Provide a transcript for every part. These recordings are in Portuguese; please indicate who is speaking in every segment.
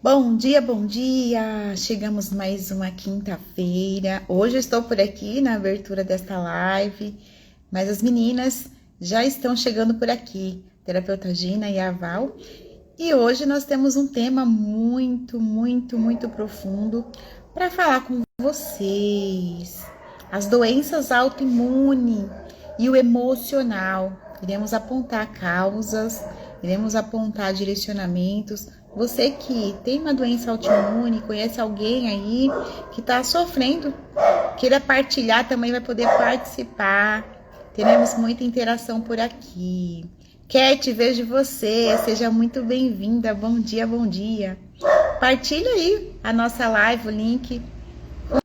Speaker 1: Bom dia, bom dia! Chegamos mais uma quinta-feira. Hoje eu estou por aqui na abertura desta live, mas as meninas já estão chegando por aqui, terapeuta Gina e a Val. E hoje nós temos um tema muito profundo para falar com vocês. As doenças autoimunes e o emocional. Iremos apontar causas, iremos apontar direcionamentos. Você que tem uma doença autoimune, conhece alguém aí que está sofrendo, queira partilhar, também vai poder participar. Teremos muita interação por aqui. Cat, vejo você. Seja muito bem-vinda. Bom dia, bom dia. Partilha aí a nossa live, o link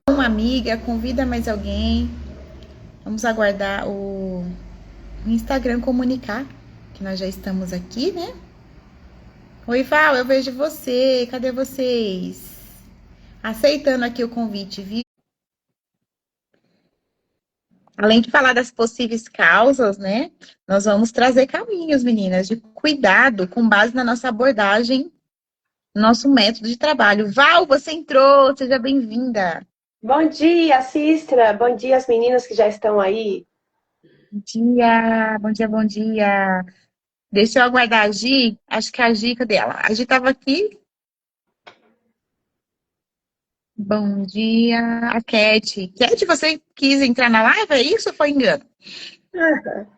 Speaker 1: com uma amiga, convida mais alguém. Vamos aguardar o Instagram comunicar que nós já estamos aqui, né? Oi, Val, eu vejo você. Cadê vocês? Aceitando aqui o convite, viu? Além de falar das possíveis causas, né? Nós vamos trazer caminhos, meninas, de cuidado com base na nossa abordagem, nosso método de trabalho. Val, você entrou, seja bem-vinda.
Speaker 2: Bom dia, Sistra. Bom dia, as meninas que já estão aí.
Speaker 1: Bom dia, bom dia, bom dia. Deixa eu aguardar a Gi. Acho que a Gi, cadê ela? A Gi estava aqui. Bom dia, a Cat. Cat, você quis entrar na live? É isso ou foi engano?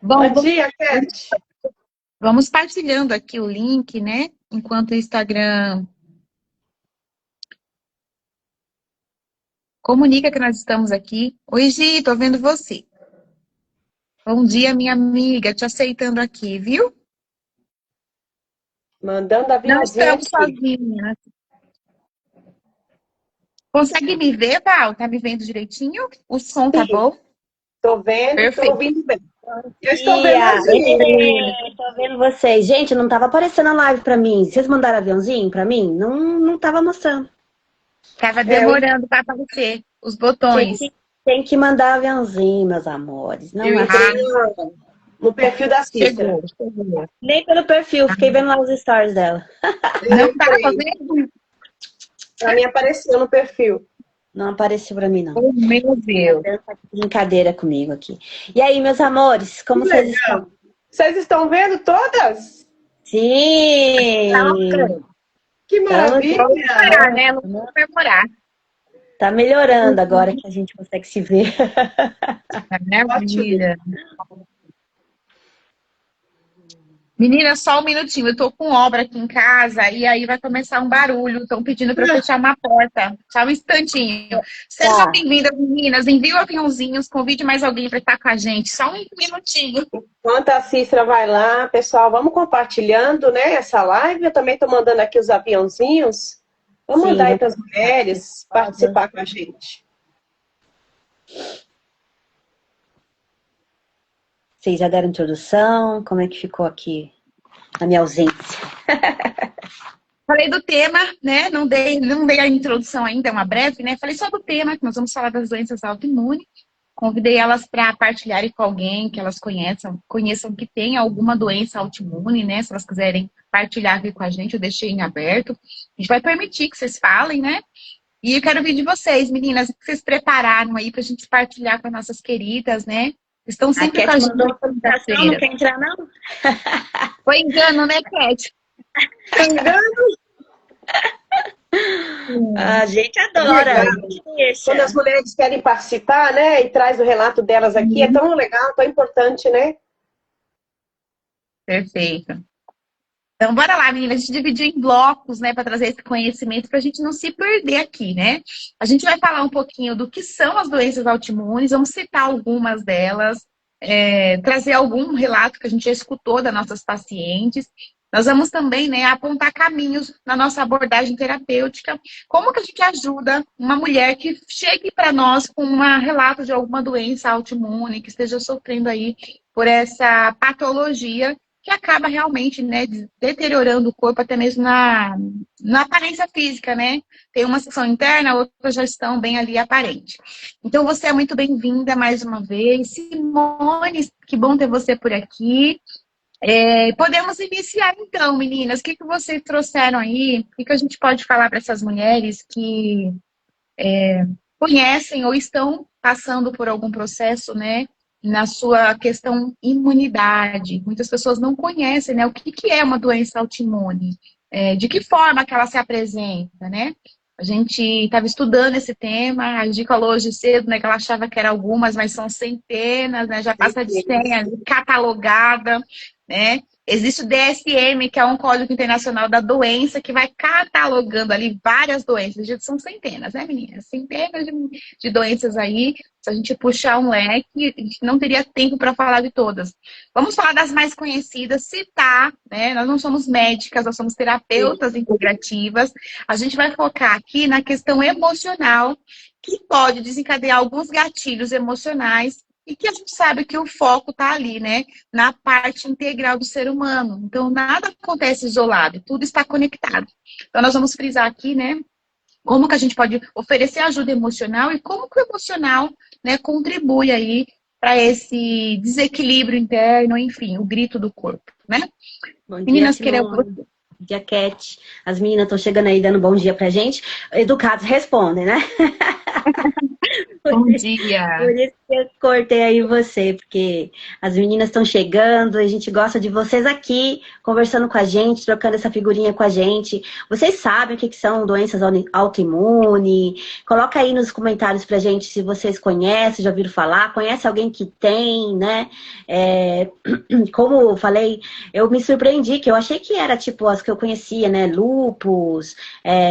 Speaker 1: Bom,
Speaker 2: Bom dia, Cat.
Speaker 1: vamos partilhando aqui o link, né? Enquanto o Instagram comunica que nós estamos aqui. Oi, Gi, tô vendo você. Bom dia, minha amiga. Te aceitando aqui, viu?
Speaker 2: Mandando
Speaker 1: Não
Speaker 2: aviãozinho
Speaker 1: estamos
Speaker 2: aqui.
Speaker 1: sozinhas. Consegue me ver, Val? Tá me vendo direitinho? O som tá
Speaker 2: Sim,
Speaker 1: bom?
Speaker 2: estou vendo, estou
Speaker 1: Perfeito.
Speaker 2: ouvindo bem. Eu estou vendo
Speaker 3: Dia!
Speaker 2: a gente.
Speaker 3: Tô vendo vocês. Gente, não tava aparecendo a live pra mim. Vocês mandaram aviãozinho pra mim? Não tava mostrando.
Speaker 1: Tava
Speaker 2: É, eu
Speaker 1: demorando para aparecer os
Speaker 3: Tem
Speaker 1: botões.
Speaker 3: que, tem que mandar aviãozinho, meus amores. Não é
Speaker 2: entrei
Speaker 3: assim.
Speaker 2: no perfil da Sistra.
Speaker 1: Chegou.
Speaker 3: Nem pelo perfil, fiquei vendo lá os stories dela.
Speaker 2: Eu
Speaker 1: Não tá
Speaker 2: entrei.
Speaker 1: fazendo?
Speaker 2: Para mim apareceu no perfil.
Speaker 3: Não apareceu pra mim, não.
Speaker 1: Oh, meu Deus.
Speaker 3: Tá de brincadeira comigo aqui. E aí, meus amores,
Speaker 2: Que
Speaker 3: como vocês
Speaker 2: legal.
Speaker 3: estão?
Speaker 2: Vocês estão vendo todas?
Speaker 3: Sim!
Speaker 2: Que
Speaker 3: Estamos,
Speaker 2: maravilha.
Speaker 1: Comemorar, né? Vamos comemorar.
Speaker 3: tá melhorando agora que a gente consegue se ver.
Speaker 2: Ótimo.
Speaker 1: Maravilha. Menina, só um minutinho. Eu tô com obra aqui em casa e aí vai começar um barulho. Estão pedindo para eu fechar uma porta. Só um instantinho. Sejam
Speaker 3: Tá.
Speaker 1: bem-vindas, meninas. Envie aviãozinhos, convide mais alguém para estar com a gente. Só um minutinho.
Speaker 2: Enquanto a Cícera vai lá, pessoal, vamos compartilhando, né, essa live. Eu também estou mandando aqui os aviãozinhos. Vamos
Speaker 3: Sim,
Speaker 2: mandar aí
Speaker 3: vou
Speaker 2: para as mulheres participar com a gente.
Speaker 3: Vocês já deram introdução? Como é que ficou aqui a minha ausência?
Speaker 1: Falei do tema, né? Não dei a introdução ainda, é uma breve, né? Falei só do tema, que nós vamos falar das doenças autoimunes. Convidei elas para partilharem com alguém que elas conheçam que tem alguma doença autoimune, né? Se elas quiserem partilhar aqui com a gente, eu deixei em aberto. A gente vai permitir que vocês falem, né? E eu quero ouvir de vocês, meninas, o que vocês prepararam aí para a gente partilhar com as nossas queridas, né? Estão
Speaker 3: A
Speaker 1: sempre com a
Speaker 3: Cat
Speaker 1: gente
Speaker 3: mandou
Speaker 1: na
Speaker 3: uma solicitação, não
Speaker 1: quinta-feira.
Speaker 3: quer entrar, não?
Speaker 1: Foi engano, né, Cat?
Speaker 2: Engano,
Speaker 3: A gente
Speaker 2: é
Speaker 3: adora, a
Speaker 2: legal.
Speaker 3: gente
Speaker 2: Quando as
Speaker 3: deixa.
Speaker 2: mulheres querem participar, né, e traz o relato delas aqui, é tão legal, tão importante, né?
Speaker 1: Perfeito. Então, bora lá, menina. A gente dividiu em blocos, né, para trazer esse conhecimento para a gente não se perder aqui, né? A gente vai falar um pouquinho do que são as doenças autoimunes, vamos citar algumas delas, trazer algum relato que a gente já escutou das nossas pacientes. Nós vamos também, né, apontar caminhos na nossa abordagem terapêutica. Como que a gente ajuda uma mulher que chegue para nós com um relato de alguma doença autoimune, que esteja sofrendo aí por essa patologia que acaba realmente, né, deteriorando o corpo até mesmo na aparência física, né? Tem uma seção interna, outras já estão bem ali aparente. Então, você é muito bem-vinda mais uma vez. Simone, que bom ter você por aqui. Podemos iniciar então, meninas. O que que vocês trouxeram aí? O que que a gente pode falar para essas mulheres que conhecem ou estão passando por algum processo, né, na sua questão imunidade? Muitas pessoas não conhecem, né, o que que é uma doença autoimune, de que forma que ela se apresenta, né? A gente estava estudando esse tema, a gente falou hoje cedo, né, que ela achava que eram algumas, mas são centenas, né, já passa de 100 ali, catalogada, né? Existe o DSM, que é um Código Internacional da Doença, que vai catalogando ali várias doenças. Gente, são centenas, né, meninas? Centenas de doenças aí. Se a gente puxar um leque, a gente não teria tempo para falar de todas. Vamos falar das mais conhecidas, citar, né? Nós não somos médicas, nós somos terapeutas integrativas. A gente vai focar aqui na questão emocional, que pode desencadear alguns gatilhos emocionais e que a gente sabe que o foco está ali, né? Na parte integral do ser humano. Então, nada acontece isolado, tudo está conectado. Então, nós vamos frisar aqui, né? Como que a gente pode oferecer ajuda emocional e como que o emocional, né, contribui aí para esse desequilíbrio interno, enfim, o grito do corpo, né?
Speaker 3: Bom dia,
Speaker 1: Meninas, querem...
Speaker 3: Simone. Bom dia, Cat. As meninas estão chegando aí dando bom dia pra gente. Educados respondem, né?
Speaker 1: Bom dia!
Speaker 3: Por isso que eu cortei aí você, porque as meninas estão chegando, a gente gosta de vocês aqui, conversando com a gente, trocando essa figurinha com a gente. Vocês sabem o que são doenças autoimunes? Coloca aí nos comentários pra gente se vocês conhecem, já ouviram falar, conhece alguém que tem, né? Como eu falei, eu me surpreendi, que eu achei que era tipo as que eu conhecia, né? Lúpus,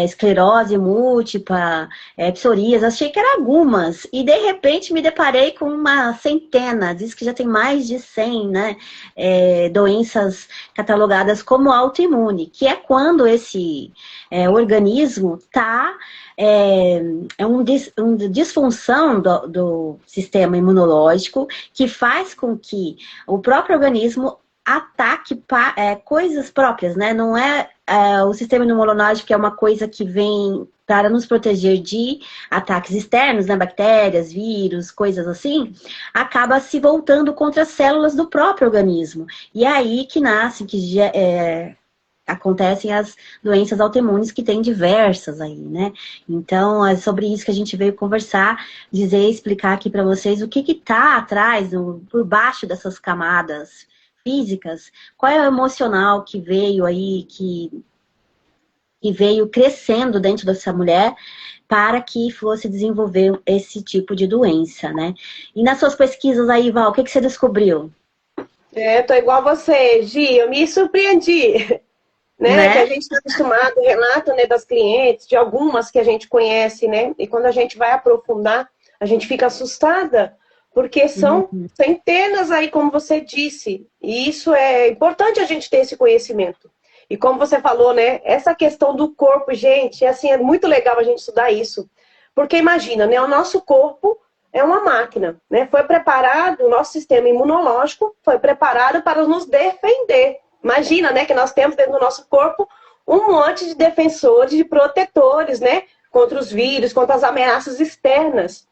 Speaker 3: esclerose múltipla, psoríase, achei que eram algumas. E de repente me deparei com uma centena, diz que já tem mais de 100, né, doenças catalogadas como autoimune, que é quando esse organismo está uma disfunção do sistema imunológico que faz com que o próprio organismo ataque coisas próprias, né? Não é o sistema imunológico, que é uma coisa que vem para nos proteger de ataques externos, né? Bactérias, vírus, coisas assim, acaba se voltando contra as células do próprio organismo. E é aí que nasce, acontecem as doenças autoimunes, que tem diversas aí, né? Então, é sobre isso que a gente veio conversar, explicar aqui para vocês o que está atrás, por baixo dessas camadas físicas, qual é o emocional que veio aí, que veio crescendo dentro dessa mulher para que fosse desenvolver esse tipo de doença, né? E nas suas pesquisas aí, Val, o que você descobriu?
Speaker 2: Tô igual a você, Gi, eu me surpreendi, né? Que a gente está acostumado, relato, né, das clientes, de algumas que a gente conhece, né? E quando a gente vai aprofundar, a gente fica assustada, porque são centenas aí, como você disse. E isso é importante a gente ter esse conhecimento. E como você falou, né? Essa questão do corpo, gente, assim, é muito legal a gente estudar isso. Porque imagina, né? O nosso corpo é uma máquina, né? Foi preparado, o nosso sistema imunológico foi preparado para nos defender. Imagina, né? Que nós temos dentro do nosso corpo um monte de defensores, de protetores, né? Contra os vírus, contra as ameaças externas.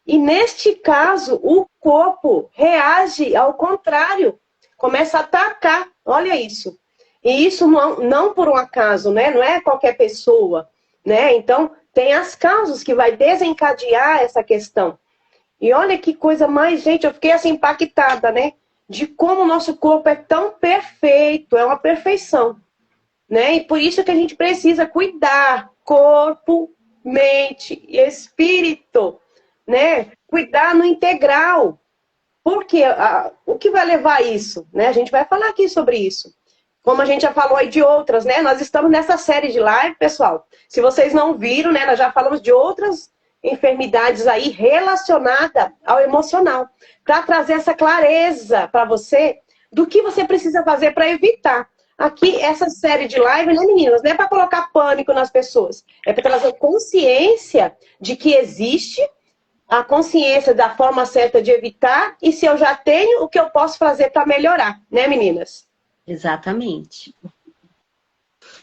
Speaker 2: E neste caso, o corpo reage ao contrário. Começa a atacar. Olha isso. E isso não por um acaso, né? Não é qualquer pessoa, né? Então, tem as causas que vai desencadear essa questão. E olha que coisa mais, gente, eu fiquei assim impactada, né? De como o nosso corpo é tão perfeito, é uma perfeição, né? E por isso que a gente precisa cuidar corpo, mente e espírito, né? Cuidar no integral. Porque o que vai levar a isso, né? A gente vai falar aqui sobre isso. Como a gente já falou aí de outras, né? Nós estamos nessa série de live, pessoal. Se vocês não viram, né? Nós já falamos de outras enfermidades aí relacionadas ao emocional. Para trazer essa clareza para você do que você precisa fazer para evitar. Aqui, essa série de live, né, meninas? Não é para colocar pânico nas pessoas. É para trazer consciência de que existe, a consciência da forma certa de evitar, e se eu já tenho, o que eu posso fazer para melhorar, né, meninas?
Speaker 3: Exatamente.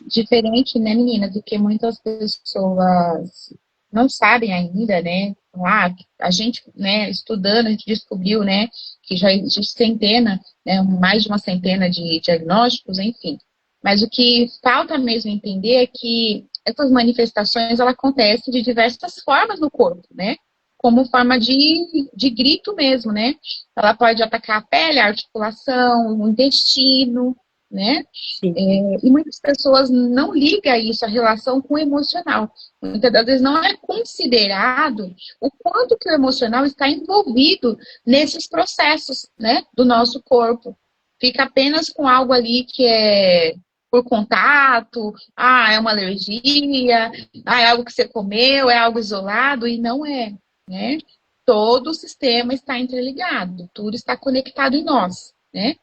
Speaker 1: Diferente, né, menina, do que muitas pessoas não sabem ainda, né? Ah, a gente, né, estudando, a gente descobriu, né, que já existe centena, né, mais de uma centena de diagnósticos, enfim. Mas o que falta mesmo entender é que essas manifestações, ela acontecem de diversas formas no corpo, né? Como forma de grito mesmo, né? Ela pode atacar a pele, a articulação, o intestino, né?
Speaker 3: Sim.
Speaker 1: E muitas pessoas não ligam isso, a relação com o emocional. Muitas das vezes não é considerado o quanto que o emocional está envolvido nesses processos, né, do nosso corpo. Fica apenas com algo ali que é por contato, é uma alergia, é algo que você comeu, é algo isolado, e não é, né? Todo o sistema está interligado, tudo está conectado em nós, né?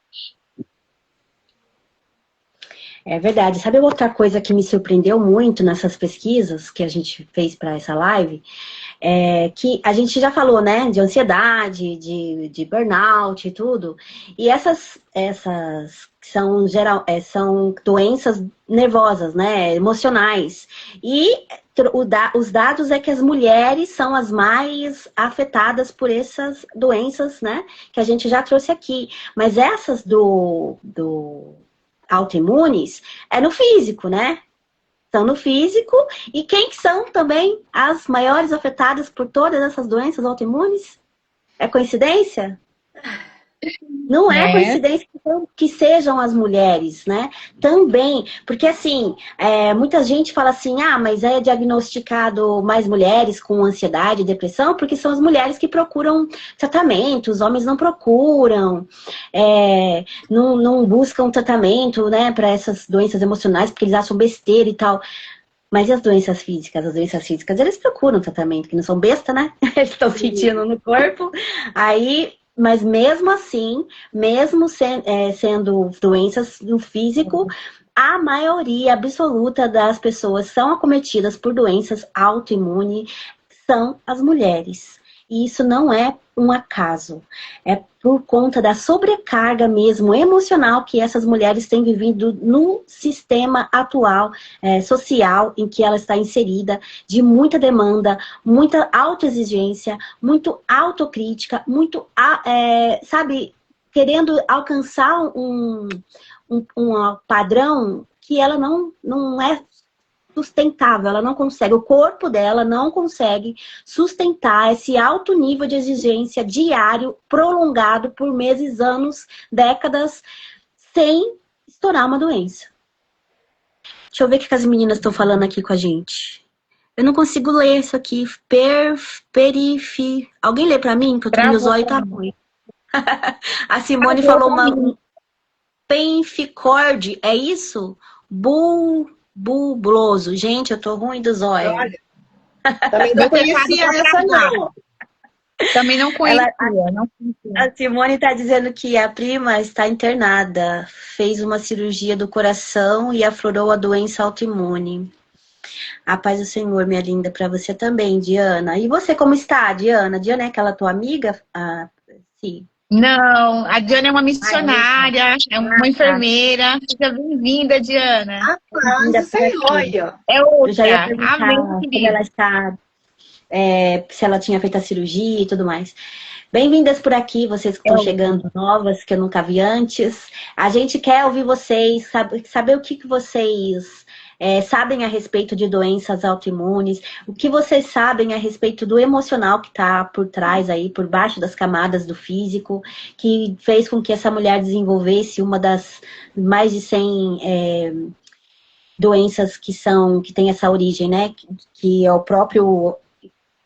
Speaker 3: É verdade. Sabe outra coisa que me surpreendeu muito nessas pesquisas que a gente fez para essa live? É que a gente já falou, né, de ansiedade, de burnout e tudo. E essas são, são doenças nervosas, né, emocionais. E os dados é que as mulheres são as mais afetadas por essas doenças, né, que a gente já trouxe aqui. Mas essas do autoimunes é no físico, né? São no físico. E quem que são também as maiores afetadas por todas essas doenças autoimunes? É coincidência? Não é coincidência que sejam as mulheres, né? Também, porque assim, muita gente fala assim, mas é diagnosticado mais mulheres com ansiedade e depressão, porque são as mulheres que procuram tratamento, os homens não procuram, não buscam tratamento, né, para essas doenças emocionais, porque eles acham besteira e tal. Mas e as doenças físicas? As doenças físicas, eles procuram tratamento, que não são besta, né? Eles estão sentindo no corpo, aí... Mas mesmo assim, mesmo sendo doenças no físico, a maioria absoluta das pessoas são acometidas por doenças autoimunes, são as mulheres. E isso não é um acaso. É por conta da sobrecarga mesmo emocional que essas mulheres têm vivido no sistema atual, social, em que ela está inserida, de muita demanda, muita autoexigência, muito autocrítica, muito, sabe, querendo alcançar um padrão que ela não é sustentável, ela não consegue, o corpo dela não consegue sustentar esse alto nível de exigência diário, prolongado por meses, anos, décadas, sem estourar uma doença. Deixa eu ver o que as meninas estão falando aqui com a gente. Eu não consigo ler isso aqui. Alguém lê pra mim? Que o meu zóio tá ruim. A Simone falou um penficorde, é isso? Bulboso. Gente, eu tô ruim dos olhos.
Speaker 2: Olha, também não conhecia essa, não.
Speaker 1: Também não conhecia.
Speaker 3: A Simone tá dizendo que a prima está internada. Fez uma cirurgia do coração e aflorou a doença autoimune. A paz do Senhor, minha linda, para você também, Diana. E você, como está, Diana? Diana é aquela tua amiga? Sim.
Speaker 1: Não, a Diana é uma missionária, é uma enfermeira. Seja bem-vinda, Diana.
Speaker 2: Senhor.
Speaker 3: É outra. Eu já ia perguntar como ela está, se ela tinha feito a cirurgia e tudo mais. Bem-vindas por aqui, vocês que estão chegando novas, que eu nunca vi antes. A gente quer ouvir vocês, saber o que vocês sabem a respeito de doenças autoimunes, o que vocês sabem a respeito do emocional que está por trás aí, por baixo das camadas do físico, que fez com que essa mulher desenvolvesse uma das mais de 100 doenças que tem essa origem, né? Que é o próprio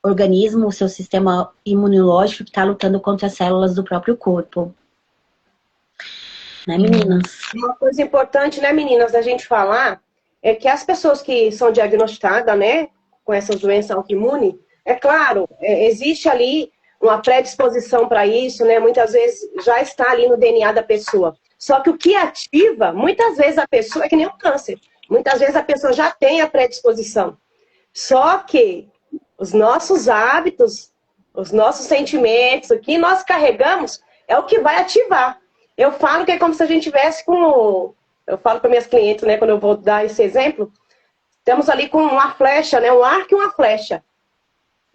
Speaker 3: organismo, o seu sistema imunológico que está lutando contra as células do próprio corpo. Né, meninas?
Speaker 2: Uma coisa importante, né, meninas, da gente falar é que as pessoas que são diagnosticadas, né, com essas doenças autoimunes, é claro, existe ali uma predisposição para isso, né, muitas vezes já está ali no DNA da pessoa. Só que o que ativa, muitas vezes a pessoa, é que nem um câncer, muitas vezes a pessoa já tem a predisposição. Só que os nossos hábitos, os nossos sentimentos, o que nós carregamos, é o que vai ativar. Eu falo que é como se a gente tivesse com... Eu falo para minhas clientes, né, quando eu vou dar esse exemplo, estamos ali com uma flecha, né, um arco e uma flecha.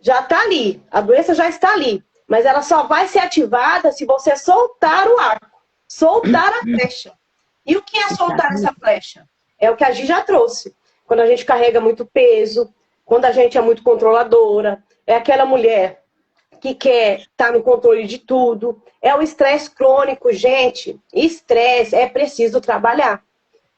Speaker 2: já está ali, a doença já está ali, mas ela só vai ser ativada se você soltar o arco, soltar a flecha. E o que é soltar essa flecha? É o que a Gi já trouxe. Quando a gente carrega muito peso, quando a gente é muito controladora, é aquela mulher que quer estar no controle de tudo, é o estresse crônico, gente. Estresse é preciso trabalhar.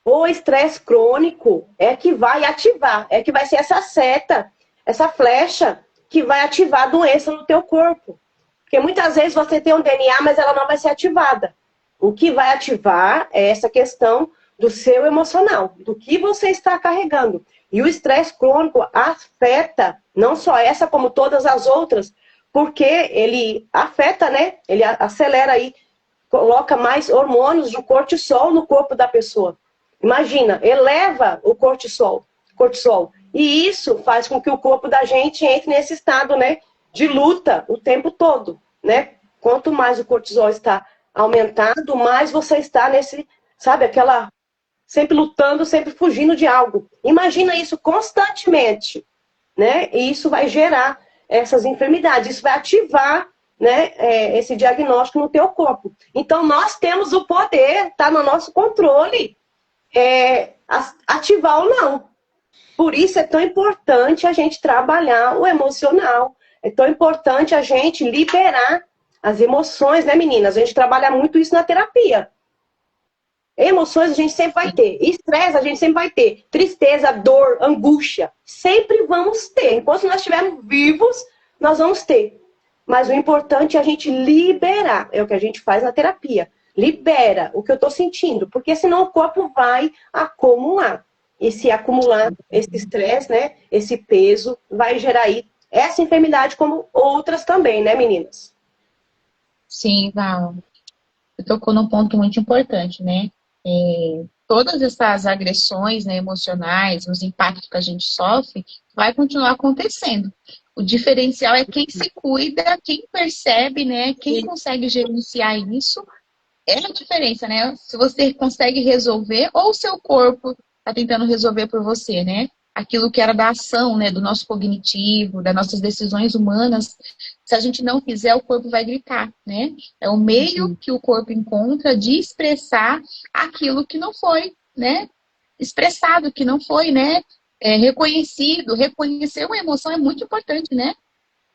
Speaker 2: O estresse crônico é que vai ativar, é que vai ser essa seta, essa flecha que vai ativar a doença no teu corpo. Porque muitas vezes você tem um DNA, mas ela não vai ser ativada. O que vai ativar é essa questão do seu emocional, do que você está carregando. E o estresse crônico afeta não só essa, como todas as outras, porque ele afeta, né? Ele acelera aí, coloca mais hormônios de cortisol no corpo da pessoa. Imagina, eleva o cortisol. E isso faz com que o corpo da gente entre nesse estado, né, de luta o tempo todo, né? Quanto mais o cortisol está aumentado, mais você está nesse, sabe, aquela sempre lutando, sempre fugindo de algo. Imagina isso constantemente, né? E isso vai gerar essas enfermidades, isso vai ativar, né, esse diagnóstico no teu corpo. Então, nós temos o poder, tá no nosso controle, ativar ou não. Por isso é tão importante a gente trabalhar o emocional. É tão importante a gente liberar as emoções, né, meninas? A gente trabalha muito isso na terapia. Emoções a gente sempre vai ter. Estresse a gente sempre vai ter. Tristeza, dor, angústia. Sempre vamos ter. Enquanto nós estivermos vivos, nós vamos ter. Mas o importante é a gente liberar. É o que a gente faz na terapia. Libera o que eu estou sentindo. Porque senão o corpo vai acumular. E se acumular esse estresse, né? Esse peso, vai gerar aí essa enfermidade como outras também, né, meninas?
Speaker 1: Sim, Val. Você tocou num ponto muito importante, né? Todas essas agressões, né, emocionais, os impactos que a gente sofre, vai continuar acontecendo. O diferencial é quem se cuida, quem percebe, né, quem consegue gerenciar isso. É a diferença, né? Se você consegue resolver, ou o seu corpo está tentando resolver por você, né? Aquilo que era da ação, né, do nosso cognitivo, das nossas decisões humanas, se a gente não fizer, o corpo vai gritar, né? É o meio que o corpo encontra de expressar aquilo que não foi, né? Expressado, que não foi, né? Reconhecido. Reconhecer uma emoção é muito importante, né?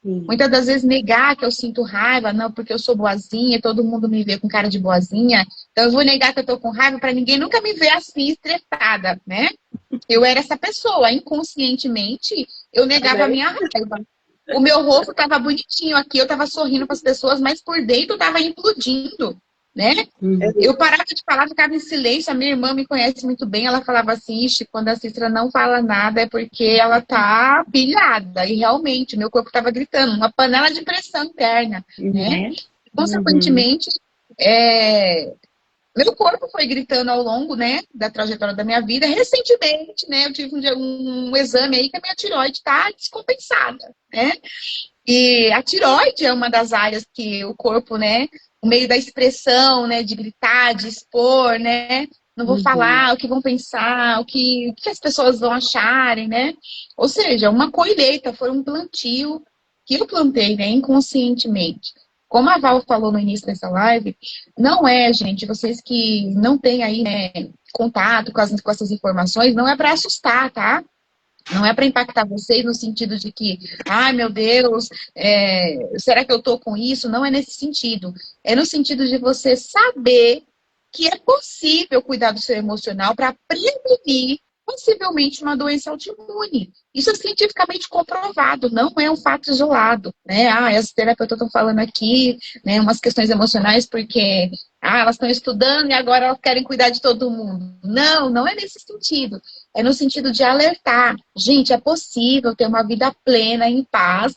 Speaker 1: Muitas das vezes negar que eu sinto raiva, não, porque eu sou boazinha, todo mundo me vê com cara de boazinha, então eu vou negar que eu tô com raiva para ninguém nunca me ver assim, estressada, né? Eu era essa pessoa, inconscientemente, eu negava a minha raiva. O meu rosto tava bonitinho aqui, eu tava sorrindo para as pessoas, mas por dentro tava implodindo, né? Eu parava de falar, ficava em silêncio. A minha irmã me conhece muito bem, ela falava assim, Ixi, quando a Cícera não fala nada é porque ela tá pilhada. E realmente, meu corpo tava gritando, uma panela de pressão interna, né? Consequentemente, meu corpo foi gritando ao longo, né, da trajetória da minha vida. Recentemente, né, eu tive um exame aí que a minha tireoide tá descompensada, né? E a tireoide é uma das áreas que o corpo, né, o meio da expressão, né, de gritar, de expor, né, não vou falar o que vão pensar, o que as pessoas vão acharem, né? Ou seja, uma colheita, foi um plantio que eu plantei, né, inconscientemente. Como a Val falou no início dessa live, não é, gente, vocês que não têm aí, né, contato com essas informações, não é para assustar, tá? Não é para impactar vocês no sentido de que, ai meu Deus, será que eu tô com isso? Não é nesse sentido. É no sentido de você saber que é possível cuidar do seu emocional para prevenir possivelmente uma doença autoimune. Isso é cientificamente comprovado, não é um fato isolado, né? As terapeutas estão falando aqui, né, umas questões emocionais porque elas estão estudando e agora elas querem cuidar de todo mundo. Não, não é nesse sentido. É no sentido de alertar. Gente, é possível ter uma vida plena, em paz.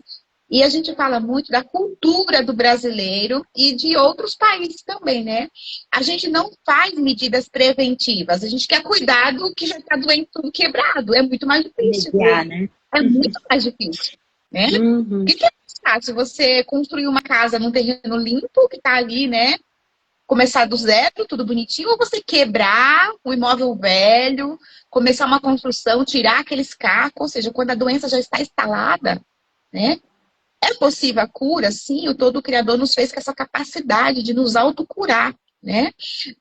Speaker 1: E a gente fala muito da cultura do brasileiro e de outros países também, né? A gente não faz medidas preventivas. A gente quer cuidar do que já está doendo, tudo quebrado. É muito mais difícil.
Speaker 3: Né?
Speaker 1: É muito mais difícil, né? O que é mais fácil? Você construir uma casa num terreno limpo, que está ali, né? Começar do zero, tudo bonitinho, ou você quebrar um imóvel velho, começar uma construção, tirar aqueles cacos, ou seja, quando a doença já está instalada, né? É possível a cura? Sim, o todo Criador nos fez com essa capacidade de nos autocurar, né?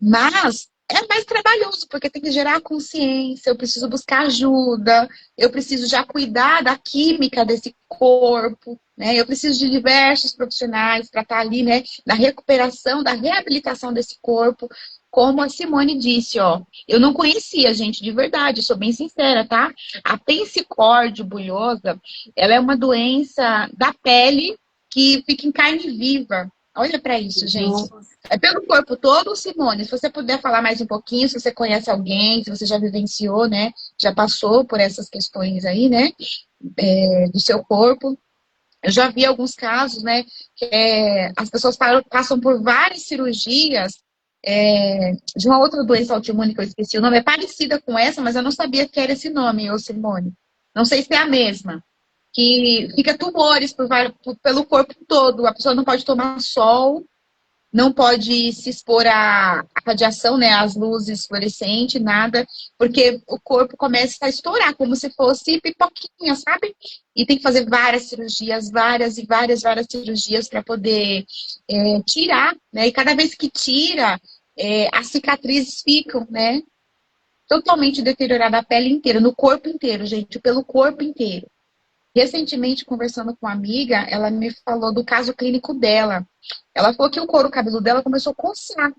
Speaker 1: Mas é mais trabalhoso, porque tem que gerar consciência, eu preciso buscar ajuda, eu preciso já cuidar da química desse corpo, né? Eu preciso de diversos profissionais para estar ali, né, na recuperação, da reabilitação desse corpo. Como a Simone disse, ó, eu não conhecia, gente, de verdade, sou bem sincera, tá? A pensicórdia bulhosa, ela é uma doença da pele que fica em carne viva. Olha para isso, gente. É pelo corpo todo, Simone. Se você puder falar mais um pouquinho, se você conhece alguém, se você já vivenciou, né? Já passou por essas questões aí, né? Do seu corpo. Eu já vi alguns casos, né? Que as pessoas passam por várias cirurgias de uma outra doença autoimune que eu esqueci. O nome é parecida com essa, mas eu não sabia que era esse nome, ô Simone. Não sei se é a mesma. Que fica tumores pelo corpo todo. A pessoa não pode tomar sol, não pode se expor à radiação, né, às luzes fluorescentes, nada, porque o corpo começa a estourar, como se fosse pipoquinha, sabe? E tem que fazer várias cirurgias, várias e várias, várias cirurgias para poder tirar, né? E cada vez que tira, as cicatrizes ficam, né? Totalmente deteriorada a pele inteira, no corpo inteiro, gente, pelo corpo inteiro. Recentemente, conversando com uma amiga, ela me falou do caso clínico dela. Ela falou que o couro cabeludo dela começou a coçar.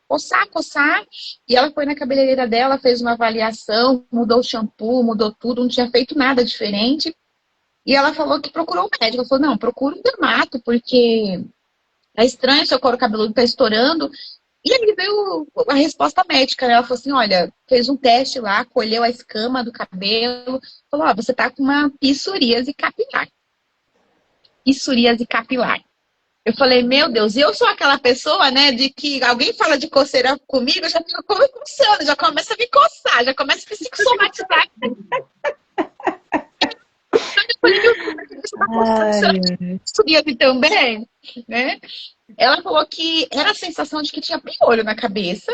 Speaker 1: Coçar, coçar. E ela foi na cabeleireira dela, fez uma avaliação, mudou o shampoo, mudou tudo, não tinha feito nada diferente. E ela falou que procurou um médico. Ela falou, não, procura um dermato, porque é estranho, seu couro cabeludo tá estourando. E aí veio a resposta médica, né? Ela falou assim, olha, fez um teste lá, colheu a escama do cabelo, falou, ó, você tá com uma psoríase capilar. Psoríase capilar. Eu falei, meu Deus, e eu sou aquela pessoa, né, de que alguém fala de coceira comigo, eu já fico coçando, já começa a me coçar, já começa a me psicossomatizar. Eu falei, meu Deus, você tá coçando psoríase também, né? Ela falou que era a sensação de que tinha piolho na cabeça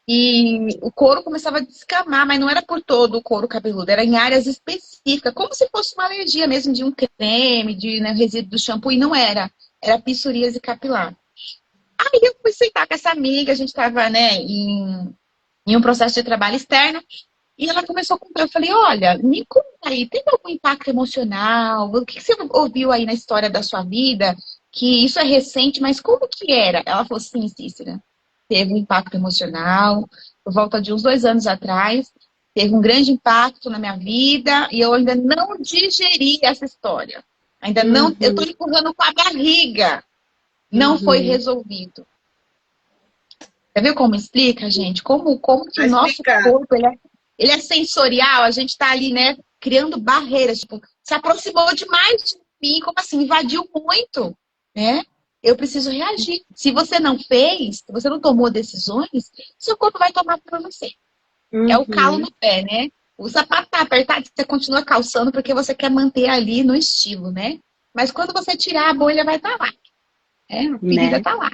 Speaker 1: e o couro começava a descamar, mas não era por todo o couro cabeludo, era em áreas específicas, como se fosse uma alergia mesmo de um creme, de, né, resíduo do shampoo, e não era. Era psoríase capilar. Aí eu fui sentar com essa amiga, a gente estava, né, em um processo de trabalho externo, e ela começou a contar. Eu falei, olha, me conta aí, tem algum impacto emocional? O que você ouviu aí na história da sua vida? Que isso é recente, mas como que era? Ela falou, sim, Cícera, teve um impacto emocional, por volta de uns 2 anos atrás, teve um grande impacto na minha vida, e eu ainda não digeri essa história. Ainda não, eu estou empurrando com a barriga. Não foi resolvido. Você viu como explica, gente? Como que o nosso corpo, ele é sensorial, a gente está ali, né, criando barreiras, tipo, se aproximou demais de mim, como assim, invadiu muito, né? Eu preciso reagir. Se você não fez, se você não tomou decisões, seu corpo vai tomar por você. É o calo no pé, né? O sapato tá apertado, você continua calçando porque você quer manter ali no estilo, né? Mas quando você tirar, a bolha vai estar lá. A ferida tá lá.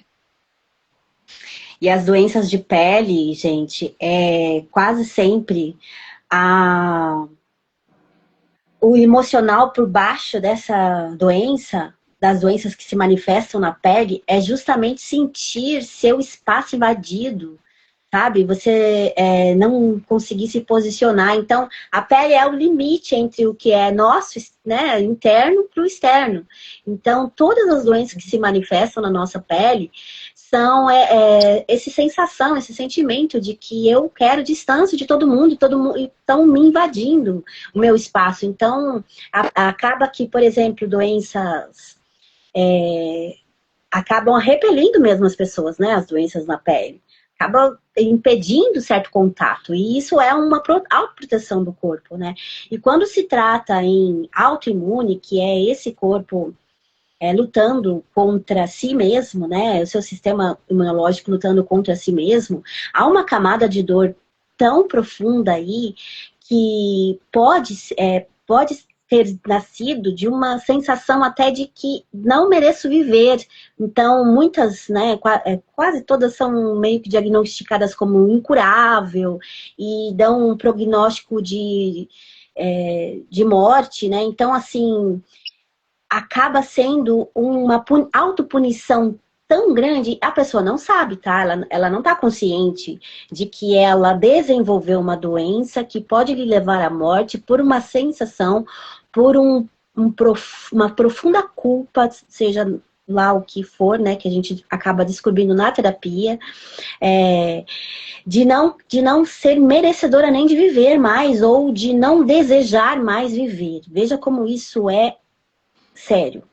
Speaker 3: E as doenças de pele, gente, quase sempre o emocional por baixo dessa doença, das doenças que se manifestam na pele, é justamente sentir seu espaço invadido, sabe? Você não conseguir se posicionar. Então, a pele é o limite entre o que é nosso, né, interno para o externo. Então, todas as doenças que se manifestam na nossa pele são essa sensação, esse sentimento de que eu quero distância de todo mundo estão me invadindo o meu espaço. Então, acaba que, por exemplo, doenças acabam repelindo mesmo as pessoas, né? As doenças na pele. Acaba impedindo certo contato. E isso é uma autoproteção do corpo, né? E quando se trata em autoimune, que é esse corpo lutando contra si mesmo, né? O seu sistema imunológico lutando contra si mesmo, há uma camada de dor tão profunda aí que pode ter nascido de uma sensação até de que não mereço viver. Então, muitas, né, quase todas são meio que diagnosticadas como incurável e dão um prognóstico de morte, né? Então, assim, acaba sendo uma autopunição tão grande, a pessoa não sabe, tá? Ela não tá consciente de que ela desenvolveu uma doença que pode lhe levar à morte por uma sensação, por uma profunda culpa, seja lá o que for, né, que a gente acaba descobrindo na terapia, de não ser merecedora nem de viver mais, ou de não desejar mais viver. Veja como isso é sério.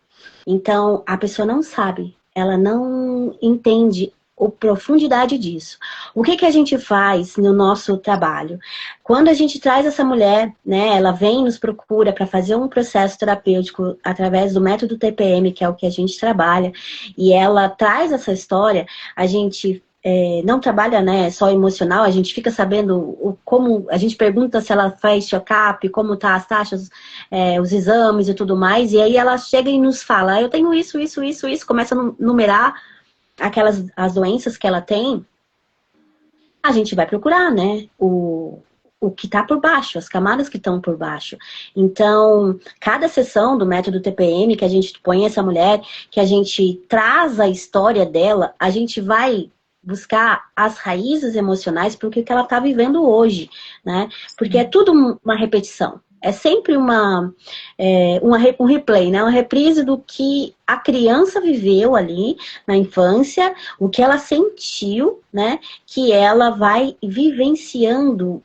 Speaker 3: Então, a pessoa não sabe, ela não entende a profundidade disso. O que a gente faz no nosso trabalho? Quando a gente traz essa mulher, né, ela vem e nos procura para fazer um processo terapêutico através do método TPM, que é o que a gente trabalha, e ela traz essa história, a gente não trabalha, né, só emocional, a gente fica sabendo como, a gente pergunta se ela faz check-up, como tá as taxas, os exames e tudo mais, e aí ela chega e nos fala, eu tenho isso, começa a numerar as doenças que ela tem, a gente vai procurar, né, o que está por baixo, as camadas que estão por baixo. Então, cada sessão do método TPM, que a gente põe essa mulher, que a gente traz a história dela, a gente vai buscar as raízes emocionais para o que ela está vivendo hoje, né? Porque é tudo uma repetição. É sempre um replay, né? Uma reprise do que a criança viveu ali na infância, o que ela sentiu, né? Que ela vai vivenciando,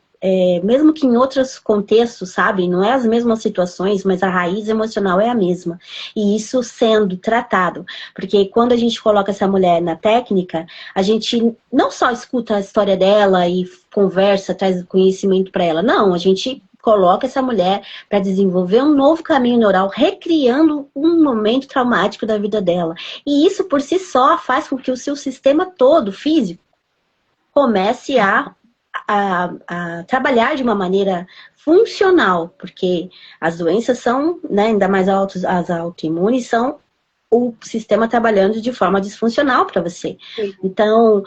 Speaker 3: mesmo que em outros contextos, sabe? Não é as mesmas situações, mas a raiz emocional é a mesma. E isso sendo tratado. Porque quando a gente coloca essa mulher na técnica, a gente não só escuta a história dela e conversa, traz conhecimento para ela. Não, a gente coloca essa mulher para desenvolver um novo caminho neural, recriando um momento traumático da vida dela. E isso por si só faz com que o seu sistema todo físico comece a trabalhar de uma maneira funcional, porque as doenças são, né, ainda mais as autoimunes, são o sistema trabalhando de forma disfuncional para você. Sim. Então,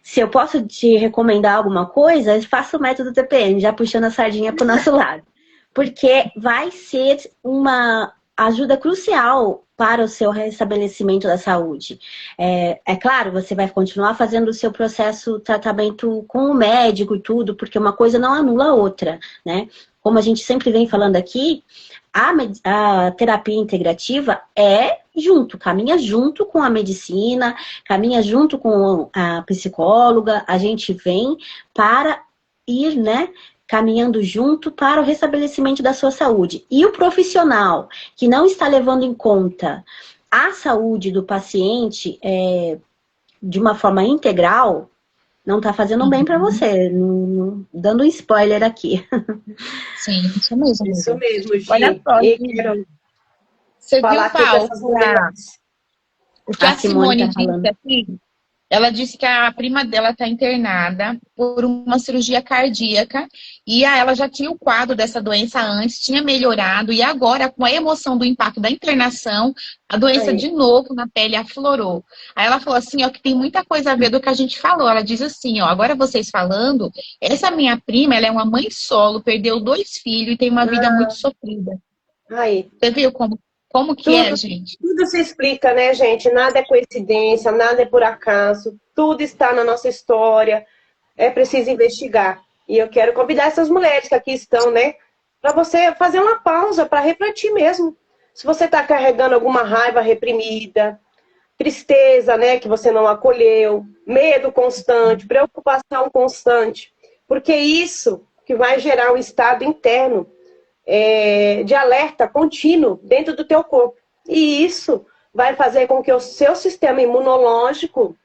Speaker 3: se eu posso te recomendar alguma coisa, faça o método TPM, já puxando a sardinha para o nosso lado. Porque vai ser uma ajuda crucial para o seu restabelecimento da saúde. É claro, você vai continuar fazendo o seu processo, tratamento com o médico e tudo, porque uma coisa não anula a outra, né? Como a gente sempre vem falando aqui, a terapia integrativa caminha junto com a medicina, caminha junto com a psicóloga, a gente vem para ir, né, caminhando junto para o restabelecimento da sua saúde. E o profissional que não está levando em conta a saúde do paciente de uma forma integral, não está fazendo bem para você. Dando um spoiler aqui.
Speaker 1: Sim, isso mesmo.
Speaker 2: Isso mesmo, Gi.
Speaker 1: Olha só, você
Speaker 2: falar
Speaker 1: viu, Paulo,
Speaker 2: o
Speaker 1: que a Simone disse aqui? Ela disse que a prima dela está internada por uma cirurgia cardíaca e ela já tinha o quadro dessa doença antes, tinha melhorado e agora, com a emoção do impacto da internação, a doença de novo na pele aflorou. Aí ela falou assim, ó, que tem muita coisa a ver do que a gente falou. Ela diz assim, ó, agora vocês falando, essa minha prima, ela é uma mãe solo, perdeu 2 filhos e tem uma vida muito sofrida.
Speaker 2: Aí.
Speaker 1: Você viu como que tudo, gente?
Speaker 2: Tudo se explica, né, gente? Nada é coincidência, nada é por acaso. Tudo está na nossa história. É preciso investigar. E eu quero convidar essas mulheres que aqui estão, né? Para você fazer uma pausa, para refletir mesmo. Se você está carregando alguma raiva reprimida, tristeza, né, que você não acolheu, medo constante, preocupação constante. Porque isso que vai gerar um estado interno de alerta contínuo dentro do teu corpo. E isso vai fazer com que o seu sistema imunológico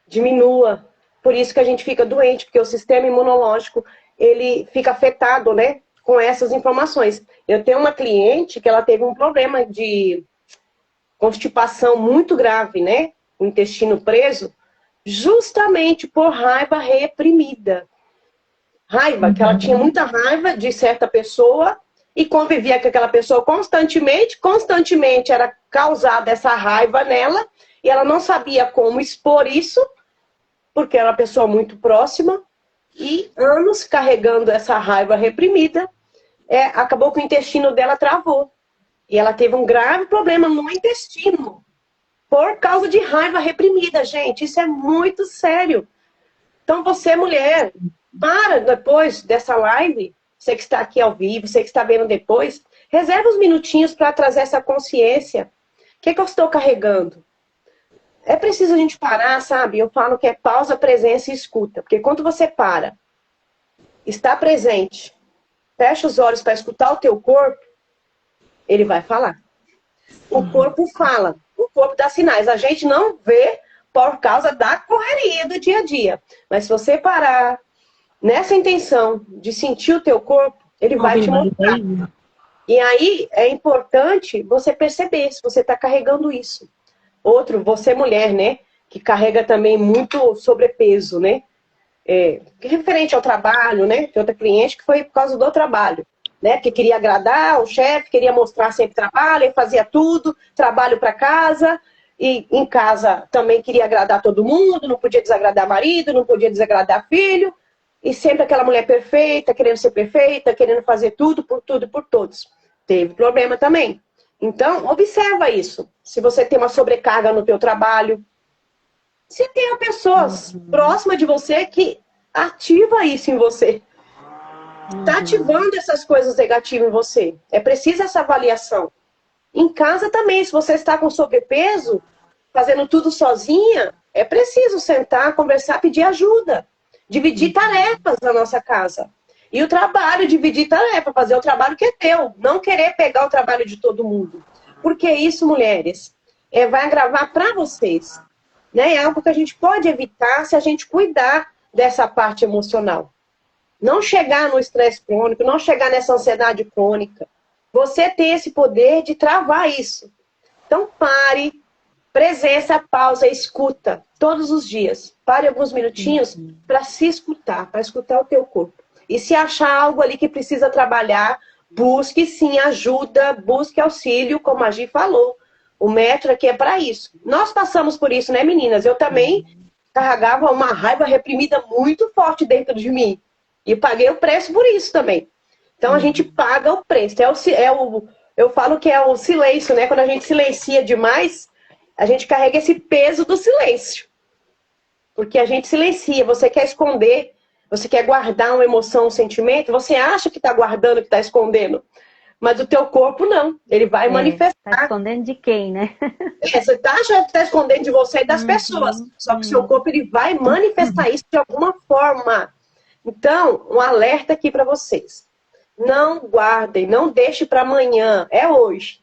Speaker 2: diminua. Por isso que a gente fica doente, porque o sistema imunológico, ele fica afetado, né, com essas informações. Eu tenho uma cliente que ela teve um problema de constipação muito grave, né, o intestino preso, justamente por raiva reprimida. Raiva, que ela tinha muita raiva de certa pessoa, e convivia com aquela pessoa constantemente era causada essa raiva nela, e ela não sabia como expor isso, porque era uma pessoa muito próxima, e anos carregando essa raiva reprimida, acabou que o intestino dela travou. E ela teve um grave problema no intestino por causa de raiva reprimida, gente. Isso é muito sério. Então, você, mulher, para depois dessa live, você que está aqui ao vivo, você que está vendo depois, reserva uns minutinhos para trazer essa consciência. O que eu estou carregando? É preciso a gente parar, sabe? Eu falo que é pausa, presença e escuta. Porque quando você para, está presente, fecha os olhos para escutar o teu corpo, ele vai falar. O corpo fala, o corpo dá sinais. A gente não vê por causa da correria do dia a dia. Mas se você parar nessa intenção de sentir o teu corpo, ele vai te mostrar. E aí é importante você perceber se você está carregando isso. Outro, você mulher, né? Que carrega também muito sobrepeso, né? Referente ao trabalho, né? Tem outra cliente que foi por causa do trabalho, né? Porque queria agradar o chefe, queria mostrar sempre trabalho, e fazia tudo, trabalho para casa, e em casa também queria agradar todo mundo, não podia desagradar marido, não podia desagradar filho, e sempre aquela mulher perfeita, querendo ser perfeita, querendo fazer tudo e por todos. Teve problema também. Então, observa isso. Se você tem uma sobrecarga no teu trabalho, se tem pessoas próximas de você que ativa isso em você. Está ativando essas coisas negativas em você. É preciso essa avaliação. Em casa também, se você está com sobrepeso, fazendo tudo sozinha, é preciso sentar, conversar, pedir ajuda. Dividir tarefas na nossa casa. E o trabalho, dividir tarefa, fazer o trabalho que é teu. Não querer pegar o trabalho de todo mundo. Porque isso, mulheres, vai agravar para vocês. Né? É algo que a gente pode evitar se a gente cuidar dessa parte emocional. Não chegar no estresse crônico, não chegar nessa ansiedade crônica. Você tem esse poder de travar isso. Então pare, presença, pausa, escuta, todos os dias. Pare alguns minutinhos para se escutar, para escutar o teu corpo. E se achar algo ali que precisa trabalhar, busque sim ajuda, busque auxílio, como a Gi falou. O método aqui é para isso. Nós passamos por isso, né, meninas? Eu também carregava uma raiva reprimida muito forte dentro de mim. E paguei o preço por isso também. Então a gente paga o preço. Eu falo que é o silêncio, né? Quando a gente silencia demais, a gente carrega esse peso do silêncio. Porque a gente silencia, você quer esconder, você quer guardar uma emoção, um sentimento, você acha que está guardando, que está escondendo. Mas o teu corpo não, ele vai manifestar.
Speaker 3: Está escondendo de quem, né?
Speaker 2: Você tá achando que está escondendo de você e das pessoas. Só que o seu corpo ele vai manifestar isso de alguma forma. Então, um alerta aqui para vocês. Não guardem, não deixe para amanhã, é hoje.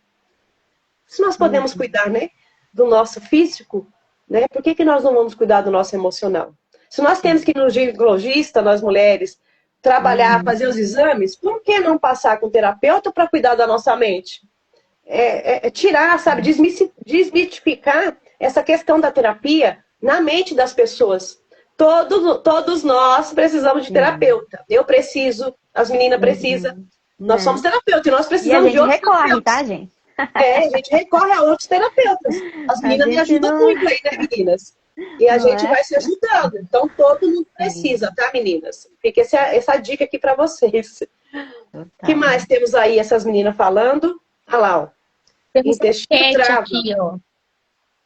Speaker 2: Se nós podemos cuidar, né, do nosso físico, né, por que nós não vamos cuidar do nosso emocional? Se nós temos que ir no ginecologista, nós mulheres, trabalhar, fazer os exames, por que não passar com o terapeuta para cuidar da nossa mente? Tirar, sabe, desmitificar essa questão da terapia na mente das pessoas. Todos nós precisamos de terapeuta. Eu preciso, as meninas precisam. Nós somos terapeutas e nós precisamos de outros
Speaker 3: recorre,
Speaker 2: terapeutas.
Speaker 3: tá, gente?
Speaker 2: A gente recorre a outros terapeutas. As meninas me ajudam muito aí, né, meninas? E a gente vai se ajudando. Então, todo mundo precisa, tá, meninas? Fica essa dica aqui pra vocês. O que mais temos aí, essas meninas falando? Olha lá, ó.
Speaker 4: Temos
Speaker 2: Intestino trava.
Speaker 4: aqui, ó.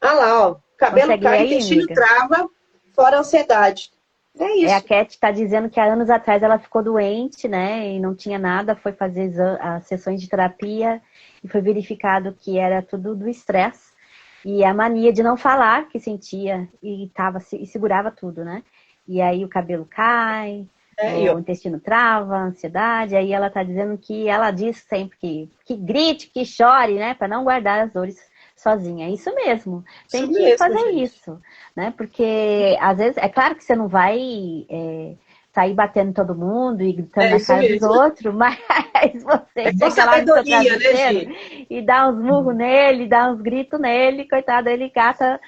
Speaker 2: Olha lá, ó. Cabelo
Speaker 3: Consegue
Speaker 2: cai,
Speaker 3: aí,
Speaker 2: intestino
Speaker 3: amiga?
Speaker 2: trava, fora ansiedade. É isso.
Speaker 3: A Cat está dizendo que há anos atrás ela ficou doente, né? E não tinha nada, foi fazer as sessões de terapia e foi verificado que era tudo do estresse. E a mania de não falar que sentia e segurava tudo, né? E aí o cabelo cai, o intestino trava, a ansiedade. Aí ela tá dizendo que ela diz sempre que grite, que chore, né? Para não guardar as dores sozinha. É isso mesmo. Tem que fazer isso, né? Porque às vezes, é claro que você não vai sair batendo todo mundo e gritando na cara dos outros, mas você chega lá no seu travesseiro, né, e dá uns murros nele, dá uns gritos nele, coitado, ele cata,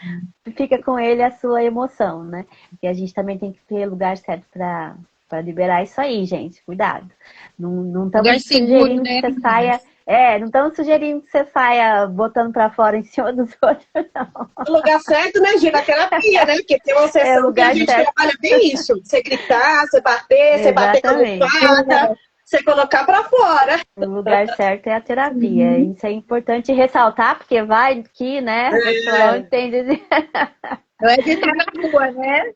Speaker 3: fica com ele a sua emoção, né? E a gente também tem que ter lugar certo para liberar isso aí, gente. Cuidado. Não estamos sugerindo que você saia... não estamos sugerindo que você saia botando pra fora em cima dos outros, não.
Speaker 2: O lugar certo, né, Gi? Na terapia, né? Porque tem uma sessão que a gente trabalha bem isso. Você gritar, você bater com a almofada, Você colocar para fora.
Speaker 3: O lugar certo é a terapia. Isso é importante ressaltar, porque vai que, né, o pessoal entende.
Speaker 1: Não é de estar na rua, né?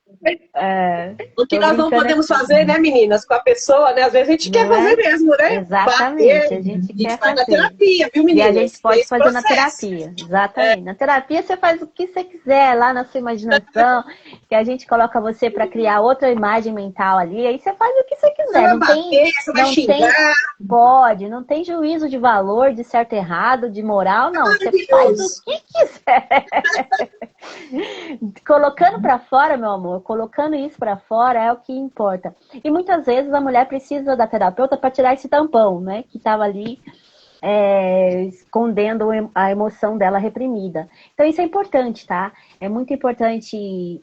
Speaker 2: O que
Speaker 3: Tô
Speaker 2: nós não
Speaker 3: brincando
Speaker 2: podemos
Speaker 3: aqui.
Speaker 2: fazer, né, meninas, com a pessoa, né? Às vezes a gente quer
Speaker 3: Não é?
Speaker 2: fazer mesmo, né?
Speaker 3: Exatamente,
Speaker 2: Bater,
Speaker 3: a gente
Speaker 2: a gente
Speaker 3: quer
Speaker 2: faz na
Speaker 3: fazer.
Speaker 2: terapia, viu,
Speaker 3: E a
Speaker 2: meninas?
Speaker 3: gente pode
Speaker 2: Esse
Speaker 3: fazer na
Speaker 2: processo.
Speaker 3: terapia, exatamente. Na terapia você faz o que você quiser lá na sua imaginação, que a gente coloca você para criar outra imagem mental ali, aí você faz o que você
Speaker 2: Você
Speaker 3: quiser.
Speaker 2: vai bater, você vai
Speaker 3: Não tem,
Speaker 2: xingar.
Speaker 3: pode, não tem juízo de valor, de certo e errado, de moral, não. Você faz o
Speaker 2: Maravilhoso.
Speaker 3: que quiser. Colocando para fora, meu amor, colocando isso para fora é o que importa. E muitas vezes a mulher precisa da terapeuta para tirar esse tampão, né, que estava ali escondendo a emoção dela reprimida. Então isso é importante, tá? É muito importante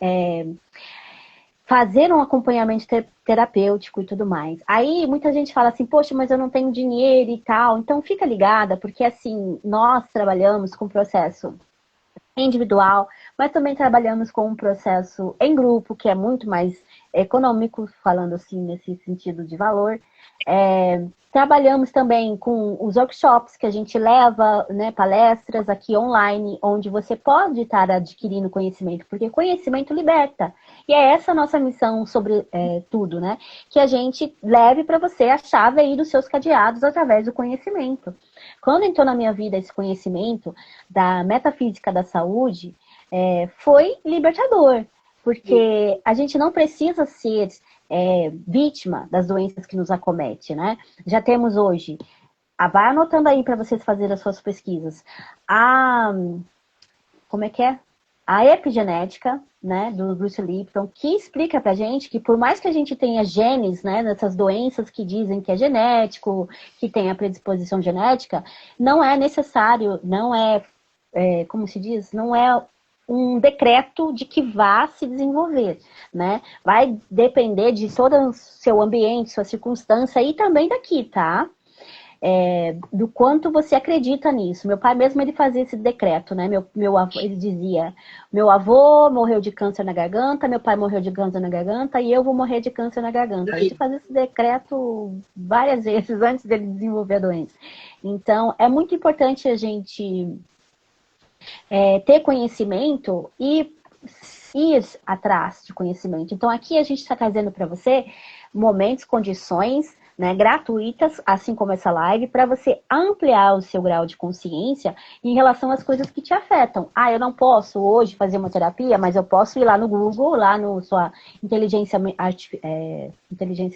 Speaker 3: fazer um acompanhamento terapêutico e tudo mais. Aí muita gente fala assim, poxa, mas eu não tenho dinheiro e tal. Então fica ligada, porque assim, nós trabalhamos com processo individual, mas também trabalhamos com um processo em grupo, que é muito mais econômico, falando assim nesse sentido de valor. Trabalhamos também com os workshops que a gente leva, né, palestras aqui online, onde você pode estar adquirindo conhecimento, porque conhecimento liberta. E é essa a nossa missão sobre tudo, né? Que a gente leve para você a chave aí dos seus cadeados através do conhecimento. Quando entrou na minha vida esse conhecimento da metafísica da saúde, foi libertador, porque a gente não precisa ser vítima das doenças que nos acometem, né? Já temos hoje, vai anotando aí para vocês fazerem as suas pesquisas, como é que é? A epigenética, né, do Bruce Lipton, que explica pra gente que por mais que a gente tenha genes, né, dessas doenças que dizem que é genético, que tem a predisposição genética, não é necessário, não como se diz, não é um decreto de que vá se desenvolver, né? Vai depender de todo o seu ambiente, sua circunstância e também daqui, tá? Do quanto você acredita nisso. Meu pai mesmo, ele fazia esse decreto, né? Meu avô, ele dizia, meu avô morreu de câncer na garganta, meu pai morreu de câncer na garganta e eu vou morrer de câncer na garganta. A gente fazia esse decreto várias vezes antes dele desenvolver a doença. Então, é muito importante a gente ter conhecimento e ir atrás de conhecimento. Então, aqui a gente está trazendo para você momentos, condições, né, gratuitas, assim como essa live, para você ampliar o seu grau de consciência em relação às coisas que te afetam. Eu não posso hoje fazer uma terapia, mas eu posso ir lá no Google, lá no sua inteligência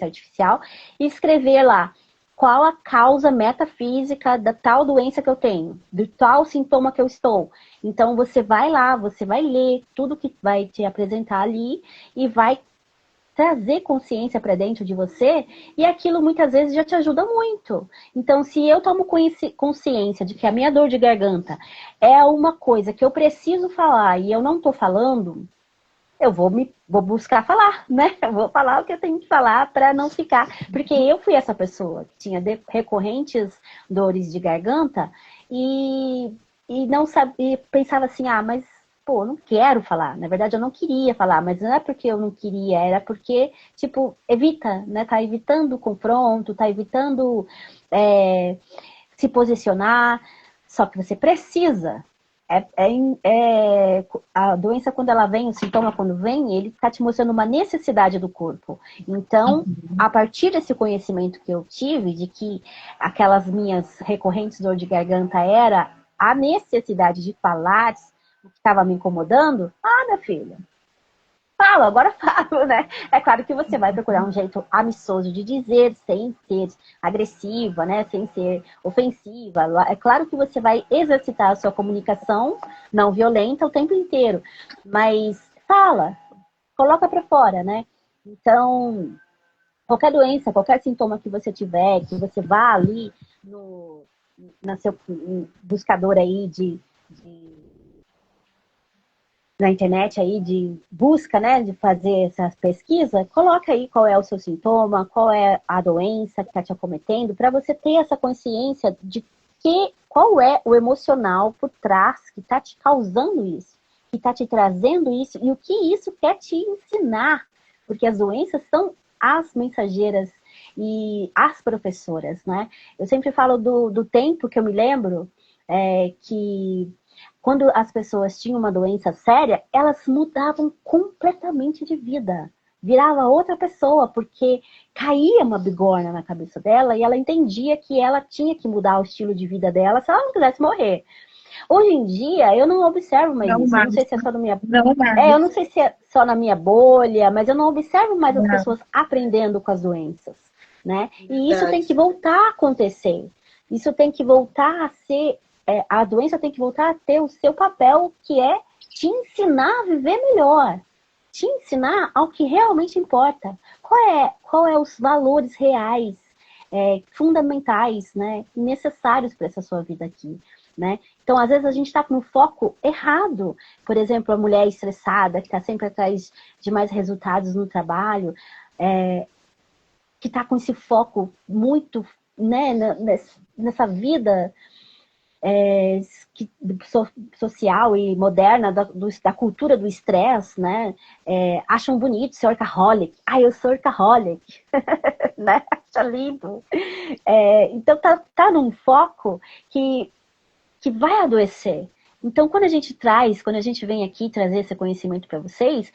Speaker 3: artificial, e escrever lá qual a causa metafísica da tal doença que eu tenho, do tal sintoma que eu estou. Então, você vai lá, você vai ler tudo que vai te apresentar ali e vai trazer consciência para dentro de você, e aquilo muitas vezes já te ajuda muito. Então, se eu tomo consciência de que a minha dor de garganta é uma coisa que eu preciso falar e eu não estou falando, eu vou buscar falar, né? Eu vou falar o que eu tenho que falar para não ficar. Porque eu fui essa pessoa que tinha recorrentes dores de garganta e não sabia, pensava assim, mas pô, não quero falar. Na verdade, eu não queria falar, mas não é porque eu não queria, era porque, tipo, evita, né? Tá evitando o confronto, tá evitando se posicionar. Só que você precisa. A doença, quando ela vem, o sintoma, quando vem, ele está te mostrando uma necessidade do corpo. Então, a partir desse conhecimento que eu tive, de que aquelas minhas recorrentes dor de garganta era a necessidade de falar o que estava me incomodando, minha filha, falo, agora falo, né? É claro que você vai procurar um jeito amistoso de dizer, sem ser agressiva, né? Sem ser ofensiva. É claro que você vai exercitar a sua comunicação não violenta o tempo inteiro, mas fala, coloca para fora, né? Então, qualquer doença, qualquer sintoma que você tiver, que você vá ali no seu buscador aí na internet aí de busca, né, de fazer essa pesquisa, coloca aí qual é o seu sintoma, qual é a doença que está te acometendo, para você ter essa consciência de qual é o emocional por trás que está te causando isso, que está te trazendo isso e o que isso quer te ensinar, porque as doenças são as mensageiras e as professoras, né? Eu sempre falo do tempo que eu me lembro que quando as pessoas tinham uma doença séria, elas mudavam completamente de vida. Virava outra pessoa, porque caía uma bigorna na cabeça dela e ela entendia que ela tinha que mudar o estilo de vida dela se ela não quisesse morrer. Hoje em dia, eu não observo mais
Speaker 1: Não
Speaker 3: isso. Eu não
Speaker 1: mais.
Speaker 3: sei se é só na minha...
Speaker 1: Não
Speaker 3: eu
Speaker 1: mais.
Speaker 3: não sei se é só na minha bolha, mas eu não observo mais as
Speaker 1: Não.
Speaker 3: pessoas aprendendo com as doenças, né? E isso tem
Speaker 2: Verdade.
Speaker 3: que voltar a acontecer. Isso tem que voltar a ser... a doença tem que voltar a ter o seu papel, que é te ensinar a viver melhor. Te ensinar ao que realmente importa. Qual é os valores reais, fundamentais, né? Necessários para essa sua vida aqui. Né? Então, às vezes, a gente está com um foco errado. Por exemplo, a mulher estressada, que está sempre atrás de mais resultados no trabalho, que está com esse foco muito, né, nessa vida social e moderna da cultura do estresse, né? Acham bonito ser workaholic. Eu sou workaholic. Né? Acha lindo. Então, tá num foco que vai adoecer. Então, quando a gente vem aqui trazer esse conhecimento para vocês,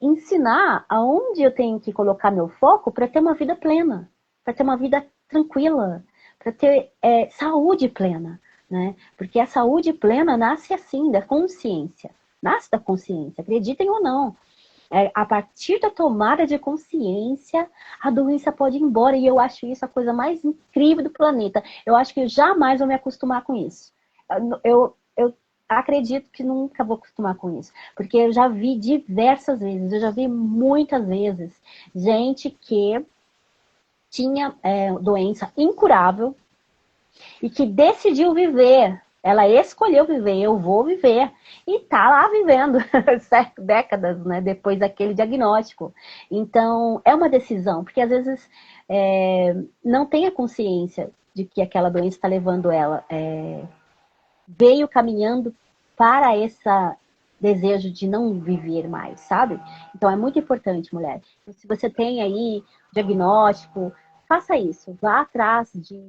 Speaker 3: ensinar aonde eu tenho que colocar meu foco para ter uma vida plena, para ter uma vida tranquila, para ter saúde plena, né? Porque a saúde plena nasce assim, da consciência. Nasce da consciência, acreditem ou não. A partir da tomada de consciência, a doença pode ir embora. E eu acho isso a coisa mais incrível do planeta. Eu acho que eu jamais vou me acostumar com isso. Eu acredito que nunca vou acostumar com isso. Porque eu já vi diversas vezes, eu já vi muitas vezes, gente que tinha doença incurável e que decidiu viver. Ela escolheu viver, eu vou viver. E tá lá vivendo décadas, né, depois daquele diagnóstico. Então, é uma decisão, porque às vezes não tem a consciência de que aquela doença está levando ela. Veio caminhando para esse desejo de não viver mais, sabe? Então, é muito importante, mulher. Se você tem aí diagnóstico, faça isso. Vá atrás de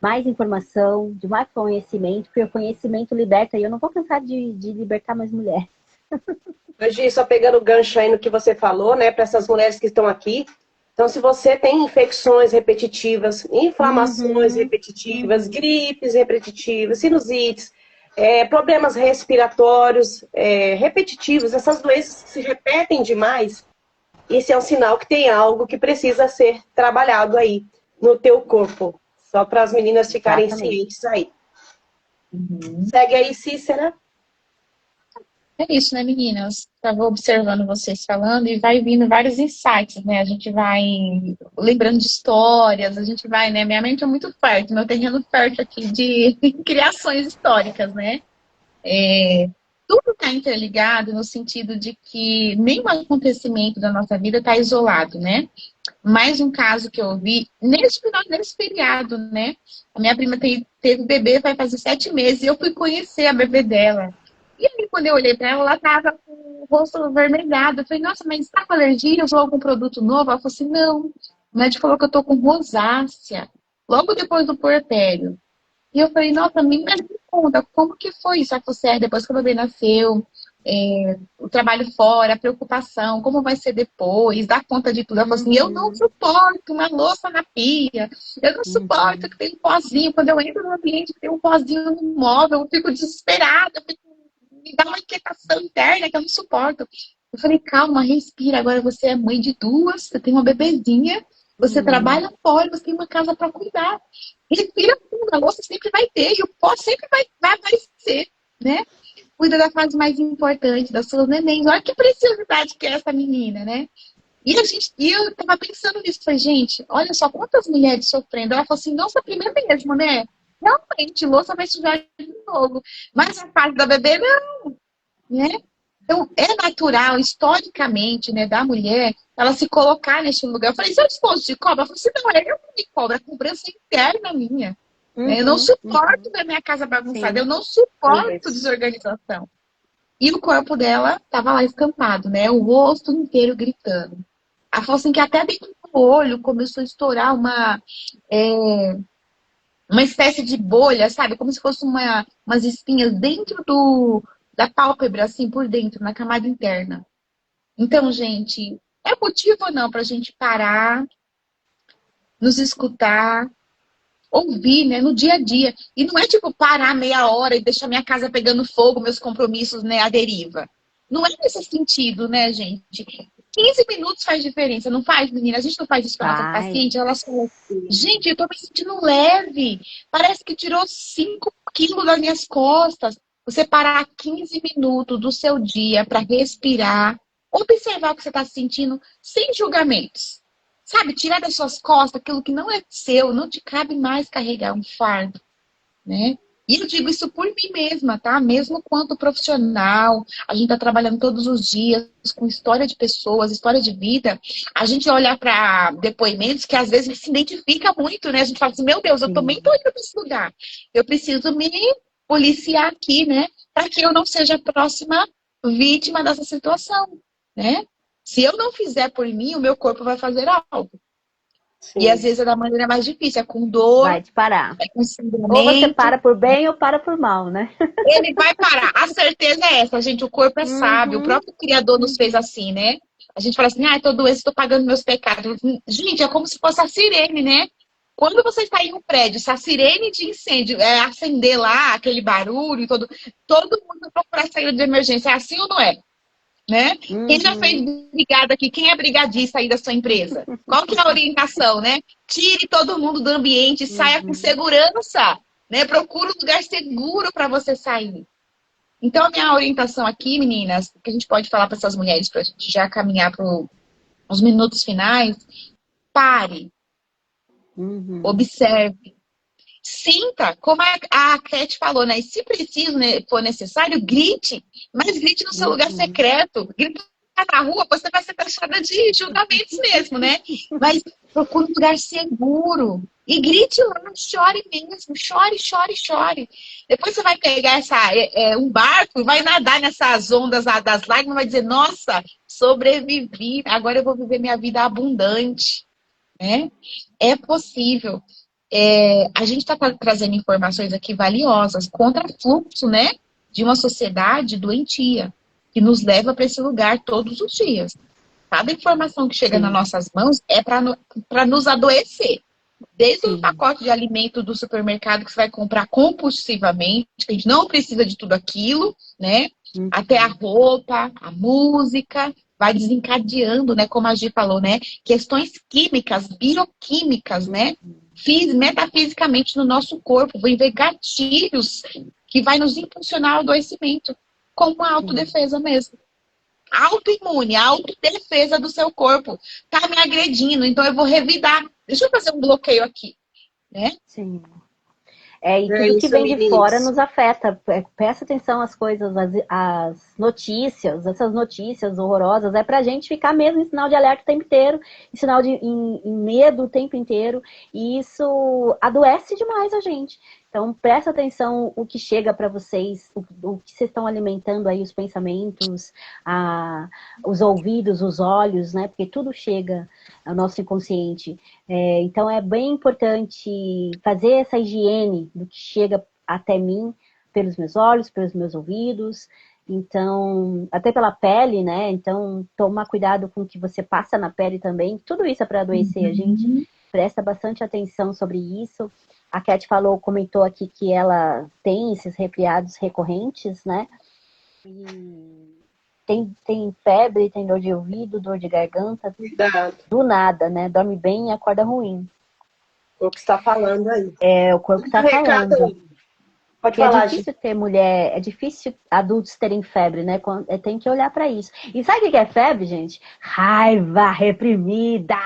Speaker 3: mais informação, de mais conhecimento, porque o conhecimento liberta, e eu não vou cansar de libertar mais mulheres.
Speaker 2: Hoje, só pegando o gancho aí no que você falou, né, para essas mulheres que estão aqui. Então, se você tem infecções repetitivas, inflamações repetitivas, gripes repetitivas, sinusites, problemas respiratórios repetitivos, essas doenças que se repetem demais, esse é um sinal que tem algo que precisa ser trabalhado aí no teu corpo. Só para as meninas ficarem cientes aí. Segue aí, Cícera.
Speaker 1: É isso, né, meninas? Estava observando vocês falando e vai vindo vários insights, né? A gente vai lembrando de histórias, a gente vai, né? Minha mente é muito fértil, meu terreno fértil aqui de criações históricas, né? Tudo está interligado no sentido de que nenhum acontecimento da nossa vida está isolado, né? Mais um caso que eu vi nesse feriado, né? A minha prima teve bebê, vai fazer 7 meses, e eu fui conhecer a bebê dela. E aí, quando eu olhei para ela, ela tava com o rosto avermelhado. Eu falei, nossa, mas está com alergia? Usou algum produto novo? Ela falou assim, não. O médico falou que eu tô com rosácea, logo depois do puerpério. E eu falei, nossa, me conta, como que foi isso? Ela falou assim, depois que o bebê nasceu, o trabalho fora, a preocupação, como vai ser depois, dar conta de tudo. Ela falou assim, eu não suporto uma louça na pia, eu não suporto que tem um pozinho, quando eu entro no ambiente que tem um pozinho no móvel, eu fico desesperada, me dá uma inquietação interna que eu não suporto. Eu falei, calma, respira, agora você é mãe de 2, você tem uma bebezinha, você trabalha fora, você tem uma casa para cuidar. Respira fundo, a louça sempre vai ter, e o pó sempre vai ser, né? Cuida da fase mais importante, das suas nenéns. Olha que preciosidade que é essa menina, né? E eu tava pensando nisso, falei, gente, olha só quantas mulheres sofrendo. Ela falou assim, nossa, primeiro mesmo, né? Realmente, louça vai sujar de novo. Mas a fase da bebê, não, né? Então, é natural, historicamente, né, da mulher, ela se colocar nesse lugar. Eu falei, seu esposo de cobra? Ela falou assim, não, eu de cobra, cobrança interna minha. Eu não suporto ver minha casa bagunçada, eu não suporto desorganização. E o corpo dela estava lá estampado, né? O rosto inteiro gritando. Ela falou assim que até dentro do olho começou a estourar uma espécie de bolha, sabe? Como se fosse umas espinhas dentro da pálpebra, assim, por dentro, na camada interna. Então, gente, é motivo ou não pra gente parar, nos escutar, ouvir, né, no dia a dia. E não é tipo parar meia hora e deixar minha casa pegando fogo, meus compromissos, né, à deriva. Não é nesse sentido, né, gente? 15 minutos faz diferença, não faz, menina? A gente não faz isso com a nossa paciente, ela fala, gente, eu tô me sentindo leve, parece que tirou 5 quilos das minhas costas. Você parar 15 minutos do seu dia para respirar, observar o que você está sentindo, sem julgamentos. Sabe, tirar das suas costas aquilo que não é seu, não te cabe mais carregar um fardo, né? E eu digo isso por mim mesma, tá? Mesmo quanto profissional, a gente tá trabalhando todos os dias com história de pessoas, história de vida. A gente olha para depoimentos que às vezes se identifica muito, né? A gente fala assim, meu Deus, eu também tô indo para esse lugar. Eu preciso me policiar aqui, né? Para que eu não seja a próxima vítima dessa situação, né? Se eu não fizer por mim, o meu corpo vai fazer algo. Sim. E às vezes é da maneira mais difícil, é com dor.
Speaker 3: Vai te parar.
Speaker 1: É com sangramento.
Speaker 3: Ou você para por bem ou para por mal, né?
Speaker 1: Ele vai parar. A certeza é essa, gente. O corpo é sábio. O próprio Criador nos fez assim, né? A gente fala assim, tô doente, estou pagando meus pecados. Gente, é como se fosse a sirene, né? Quando você está em um prédio, se a sirene de incêndio acender lá, aquele barulho, todo mundo vai procurar saída de emergência. É assim ou não é? Né? Quem já fez brigada aqui? Quem é brigadista aí da sua empresa? Qual que é a orientação, né? Tire todo mundo do ambiente, saia com segurança, né? Procure um lugar seguro para você sair. Então, a minha orientação aqui, meninas, que a gente pode falar para essas mulheres, para a gente já caminhar para os minutos finais, pare, observe. Sinta, como a Cat falou, né? E se preciso, né, for necessário, grite. Mas grite no seu lugar secreto. Grite na rua, você vai ser taxada de julgamentos mesmo, né? Mas procure um lugar seguro. E grite lá, chore mesmo. Chore, chore, chore. Depois você vai pegar um barco e vai nadar nessas ondas das lágrimas e vai dizer, nossa, sobrevivi, agora eu vou viver minha vida abundante. Né? É possível. A gente está trazendo informações aqui valiosas contra o fluxo, né, de uma sociedade doentia, que nos leva para esse lugar todos os dias. Cada informação que chega nas nossas mãos é para nos adoecer. Desde o pacote de alimento do supermercado que você vai comprar compulsivamente, que a gente não precisa de tudo aquilo, né, até a roupa, a música, vai desencadeando, né, como a Gi falou, né, questões químicas, bioquímicas, né, metafisicamente no nosso corpo, vem ver gatilhos que vai nos impulsionar ao adoecimento, como a autodefesa mesmo. Autoimune, a autodefesa do seu corpo. Tá me agredindo, então eu vou revidar. Deixa eu fazer um bloqueio aqui, né?
Speaker 3: Sim. E tudo que vem de fora nos afeta. Presta atenção às coisas, às notícias, essas notícias horrorosas. É pra gente ficar mesmo em sinal de alerta o tempo inteiro, em sinal em medo o tempo inteiro. E isso adoece demais a gente. Então, presta atenção o que chega para vocês, o que vocês estão alimentando aí, os pensamentos, os ouvidos, os olhos, né? Porque tudo chega ao nosso inconsciente. Então, é bem importante fazer essa higiene do que chega até mim, pelos meus olhos, pelos meus ouvidos, então, até pela pele, né? Então, tomar cuidado com o que você passa na pele também. Tudo isso é para adoecer a gente. Presta bastante atenção sobre isso. A Cat comentou aqui que ela tem esses resfriados recorrentes, né? E tem febre, tem dor de ouvido, dor de garganta.
Speaker 2: Cuidado.
Speaker 3: Do nada, né? Dorme bem e acorda ruim.
Speaker 2: O que está falando aí.
Speaker 3: O corpo está falando.
Speaker 2: Pode falar,
Speaker 3: é difícil ter mulher, é difícil adultos terem febre, né? Tem que olhar para isso. E sabe o que é febre, gente? Raiva reprimida.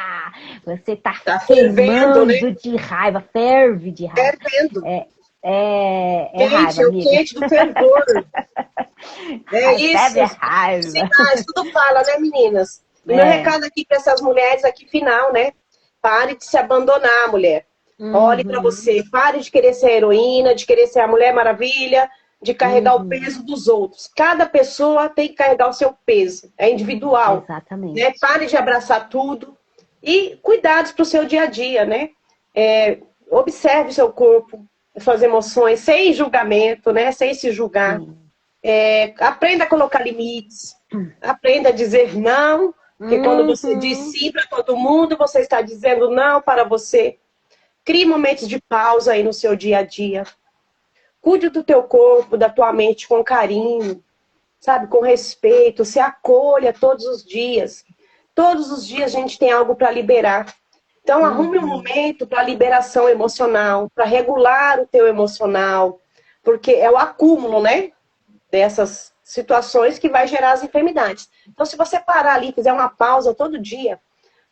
Speaker 3: Você tá queimando, né? De raiva, ferve de raiva.
Speaker 2: Fervendo.
Speaker 3: É raiva,
Speaker 2: o
Speaker 3: amiga.
Speaker 2: quente do fervor. Isso.
Speaker 3: Febre é raiva.
Speaker 2: Sinais, tudo fala, né, meninas? E meu recado aqui para essas mulheres aqui final, né? Pare de se abandonar, mulher. Olhe para você, pare de querer ser a heroína, de querer ser a Mulher Maravilha, de carregar o peso dos outros. Cada pessoa tem que carregar o seu peso, é individual.
Speaker 3: Exatamente.
Speaker 2: Né? Pare de abraçar tudo, E cuidados para o seu dia a dia, né? Observe o seu corpo, suas emoções, sem julgamento, né? Sem se julgar. Aprenda a colocar limites, aprenda a dizer não, porque quando você diz sim para todo mundo, você está dizendo não para você. Crie momentos de pausa aí no seu dia a dia. Cuide do teu corpo, da tua mente com carinho, sabe? Com respeito, se acolha todos os dias. Todos os dias a gente tem algo para liberar. Então, arrume um momento para liberação emocional, para regular o teu emocional, porque é o acúmulo, né? Dessas situações que vai gerar as enfermidades. Então, se você parar ali, fizer uma pausa todo dia,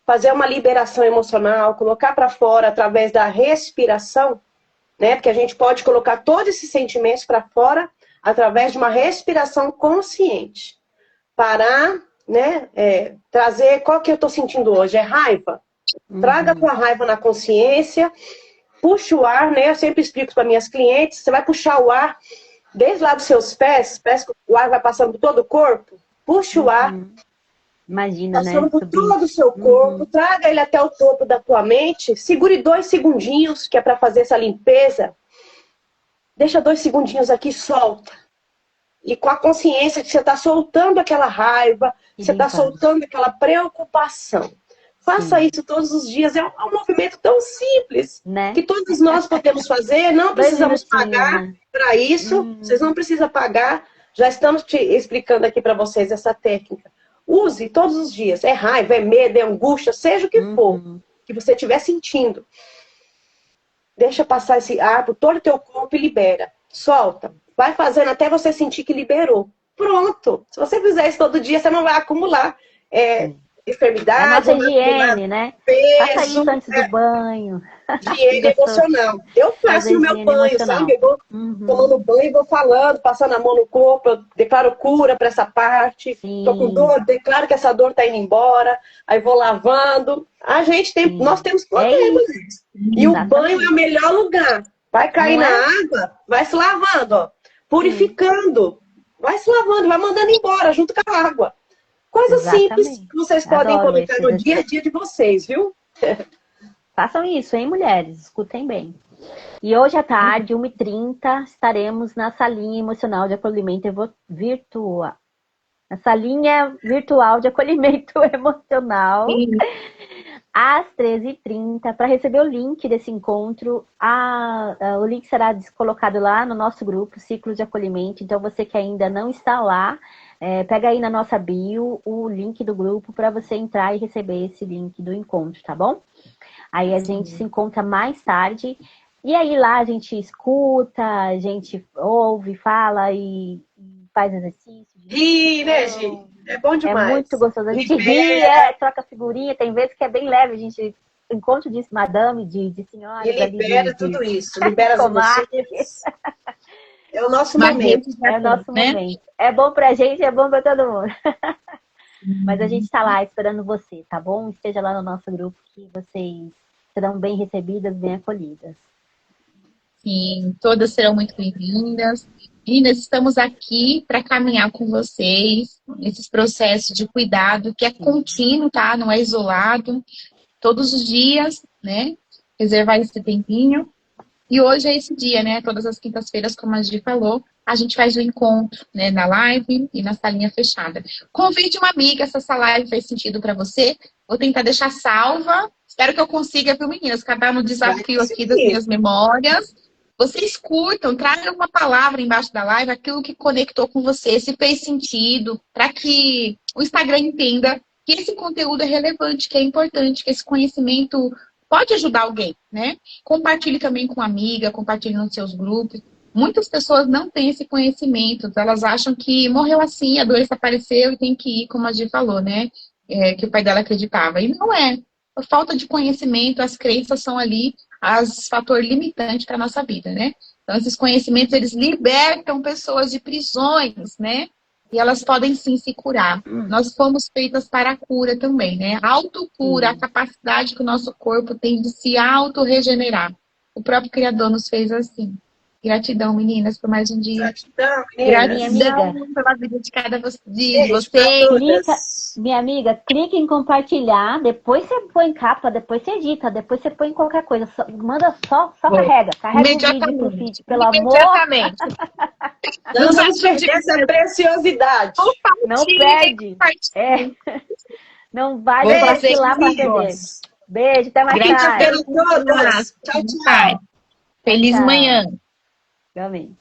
Speaker 2: fazer uma liberação emocional, colocar para fora através da respiração, né? Porque a gente pode colocar todos esses sentimentos para fora através de uma respiração consciente. Parar, né? Trazer qual que eu estou sentindo hoje? É raiva? Traga a tua raiva na consciência, puxa o ar, né? Eu sempre explico para minhas clientes, você vai puxar o ar desde lá dos seus pés, parece que o ar vai passando por todo o corpo, puxa o ar,
Speaker 3: imagina,
Speaker 2: passando
Speaker 3: né?
Speaker 2: por todo o seu corpo, traga ele até o topo da tua mente, segure 2 segundinhos, que é para fazer essa limpeza, deixa 2 segundinhos aqui, solta. E com a consciência que você está soltando aquela raiva, você está soltando aquela preocupação. Faça isso todos os dias. É um movimento tão simples, né? Que todos nós podemos fazer. Não precisamos pagar para isso. Vocês não precisam pagar. Já estamos te explicando aqui para vocês essa técnica. Use todos os dias. É raiva, é medo, é angústia, seja o que for que você estiver sentindo. Deixa passar esse ar por todo o teu corpo e libera. Solta. Vai fazendo até você sentir que liberou. Pronto. Se você fizer isso todo dia, você não vai acumular enfermidade.
Speaker 3: É a nossa higiene, né?
Speaker 2: Peso,
Speaker 3: faça isso antes do banho.
Speaker 2: Higiene emocional. Eu faço no meu banho, emocional. Sabe? Eu vou tomando banho e vou falando, passando a mão no corpo, eu declaro cura para essa parte. Tô com dor, declaro que essa dor tá indo embora. Aí vou lavando. Nós temos problemas. E o banho é o melhor lugar. Vai cair na água, vai se lavando, ó. Purificando. Vai se lavando, vai mandando embora junto com a água. Coisas simples que vocês podem colocar no dia a dia de vocês, viu?
Speaker 3: Façam isso, hein, mulheres? Escutem bem. E hoje à tarde, 1h30, estaremos na salinha emocional de acolhimento virtual. Na salinha virtual de acolhimento emocional. Às 13h30, para receber o link desse encontro. O link será colocado lá no nosso grupo, Ciclos de Acolhimento. Então, você que ainda não está lá, pega aí na nossa bio o link do grupo para você entrar e receber esse link do encontro, tá bom? Aí a gente se encontra mais tarde. E aí lá a gente escuta, a gente ouve, fala e faz exercício.
Speaker 2: Ri, né, Gi? É bom demais.
Speaker 3: É muito gostoso. A gente ri, troca figurinha. Tem vezes que é bem leve. A gente encontra de madame, de senhora.
Speaker 2: E libera tudo isso. Libera as emoções. É o nosso momento.
Speaker 3: É o nosso momento. É bom pra gente, é bom pra todo mundo. Mas a gente tá lá esperando você, tá bom? Esteja lá no nosso grupo que vocês serão bem recebidas, bem acolhidas.
Speaker 1: Sim, todas serão muito bem-vindas. Meninas, estamos aqui para caminhar com vocês nesses processos de cuidado que é contínuo, tá? Não é isolado. Todos os dias, né? Reservar esse tempinho. E hoje é esse dia, né? Todas as quintas-feiras, como a Gi falou, a gente faz o encontro, né? Na live e na salinha fechada. Convide uma amiga se essa live fez sentido para você. Vou tentar deixar salva. Espero que eu consiga, viu, meninas? Acabar no desafio aqui das minhas memórias. Vocês curtam, tragam uma palavra embaixo da live, aquilo que conectou com você, se fez sentido, para que o Instagram entenda que esse conteúdo é relevante, que é importante, que esse conhecimento pode ajudar alguém, né? Compartilhe também com uma amiga, compartilhe nos seus grupos. Muitas pessoas não têm esse conhecimento, elas acham que morreu assim, a doença apareceu e tem que ir, como a Gi falou, né? Que o pai dela acreditava. E não é. Por falta de conhecimento, as crenças são ali as fator limitante para a nossa vida, né? Então, esses conhecimentos, eles libertam pessoas de prisões, né? E elas podem sim se curar. Nós fomos feitas para a cura também, né? A autocura, a capacidade que o nosso corpo tem de se autorregenerar. O próprio Criador nos fez assim. Gratidão, meninas, por mais um dia.
Speaker 2: Gratidão, meninas.
Speaker 1: Gratidão pela vida de cada de
Speaker 2: Beijo pra
Speaker 1: vocês.
Speaker 2: todas.
Speaker 3: Minha amiga, clique em compartilhar, depois você põe capa, depois você edita, depois você põe qualquer coisa. Manda só carrega o vídeo pro feed, pelo amor.
Speaker 1: Imediatamente.
Speaker 2: Não vamos perder essa preciosidade.
Speaker 3: Não perde. Não vai vacilar pra perder. Beijo, até mais tarde.
Speaker 2: Gratidão a todas. Tchau, tchau.
Speaker 1: Feliz manhã.
Speaker 3: Realmente.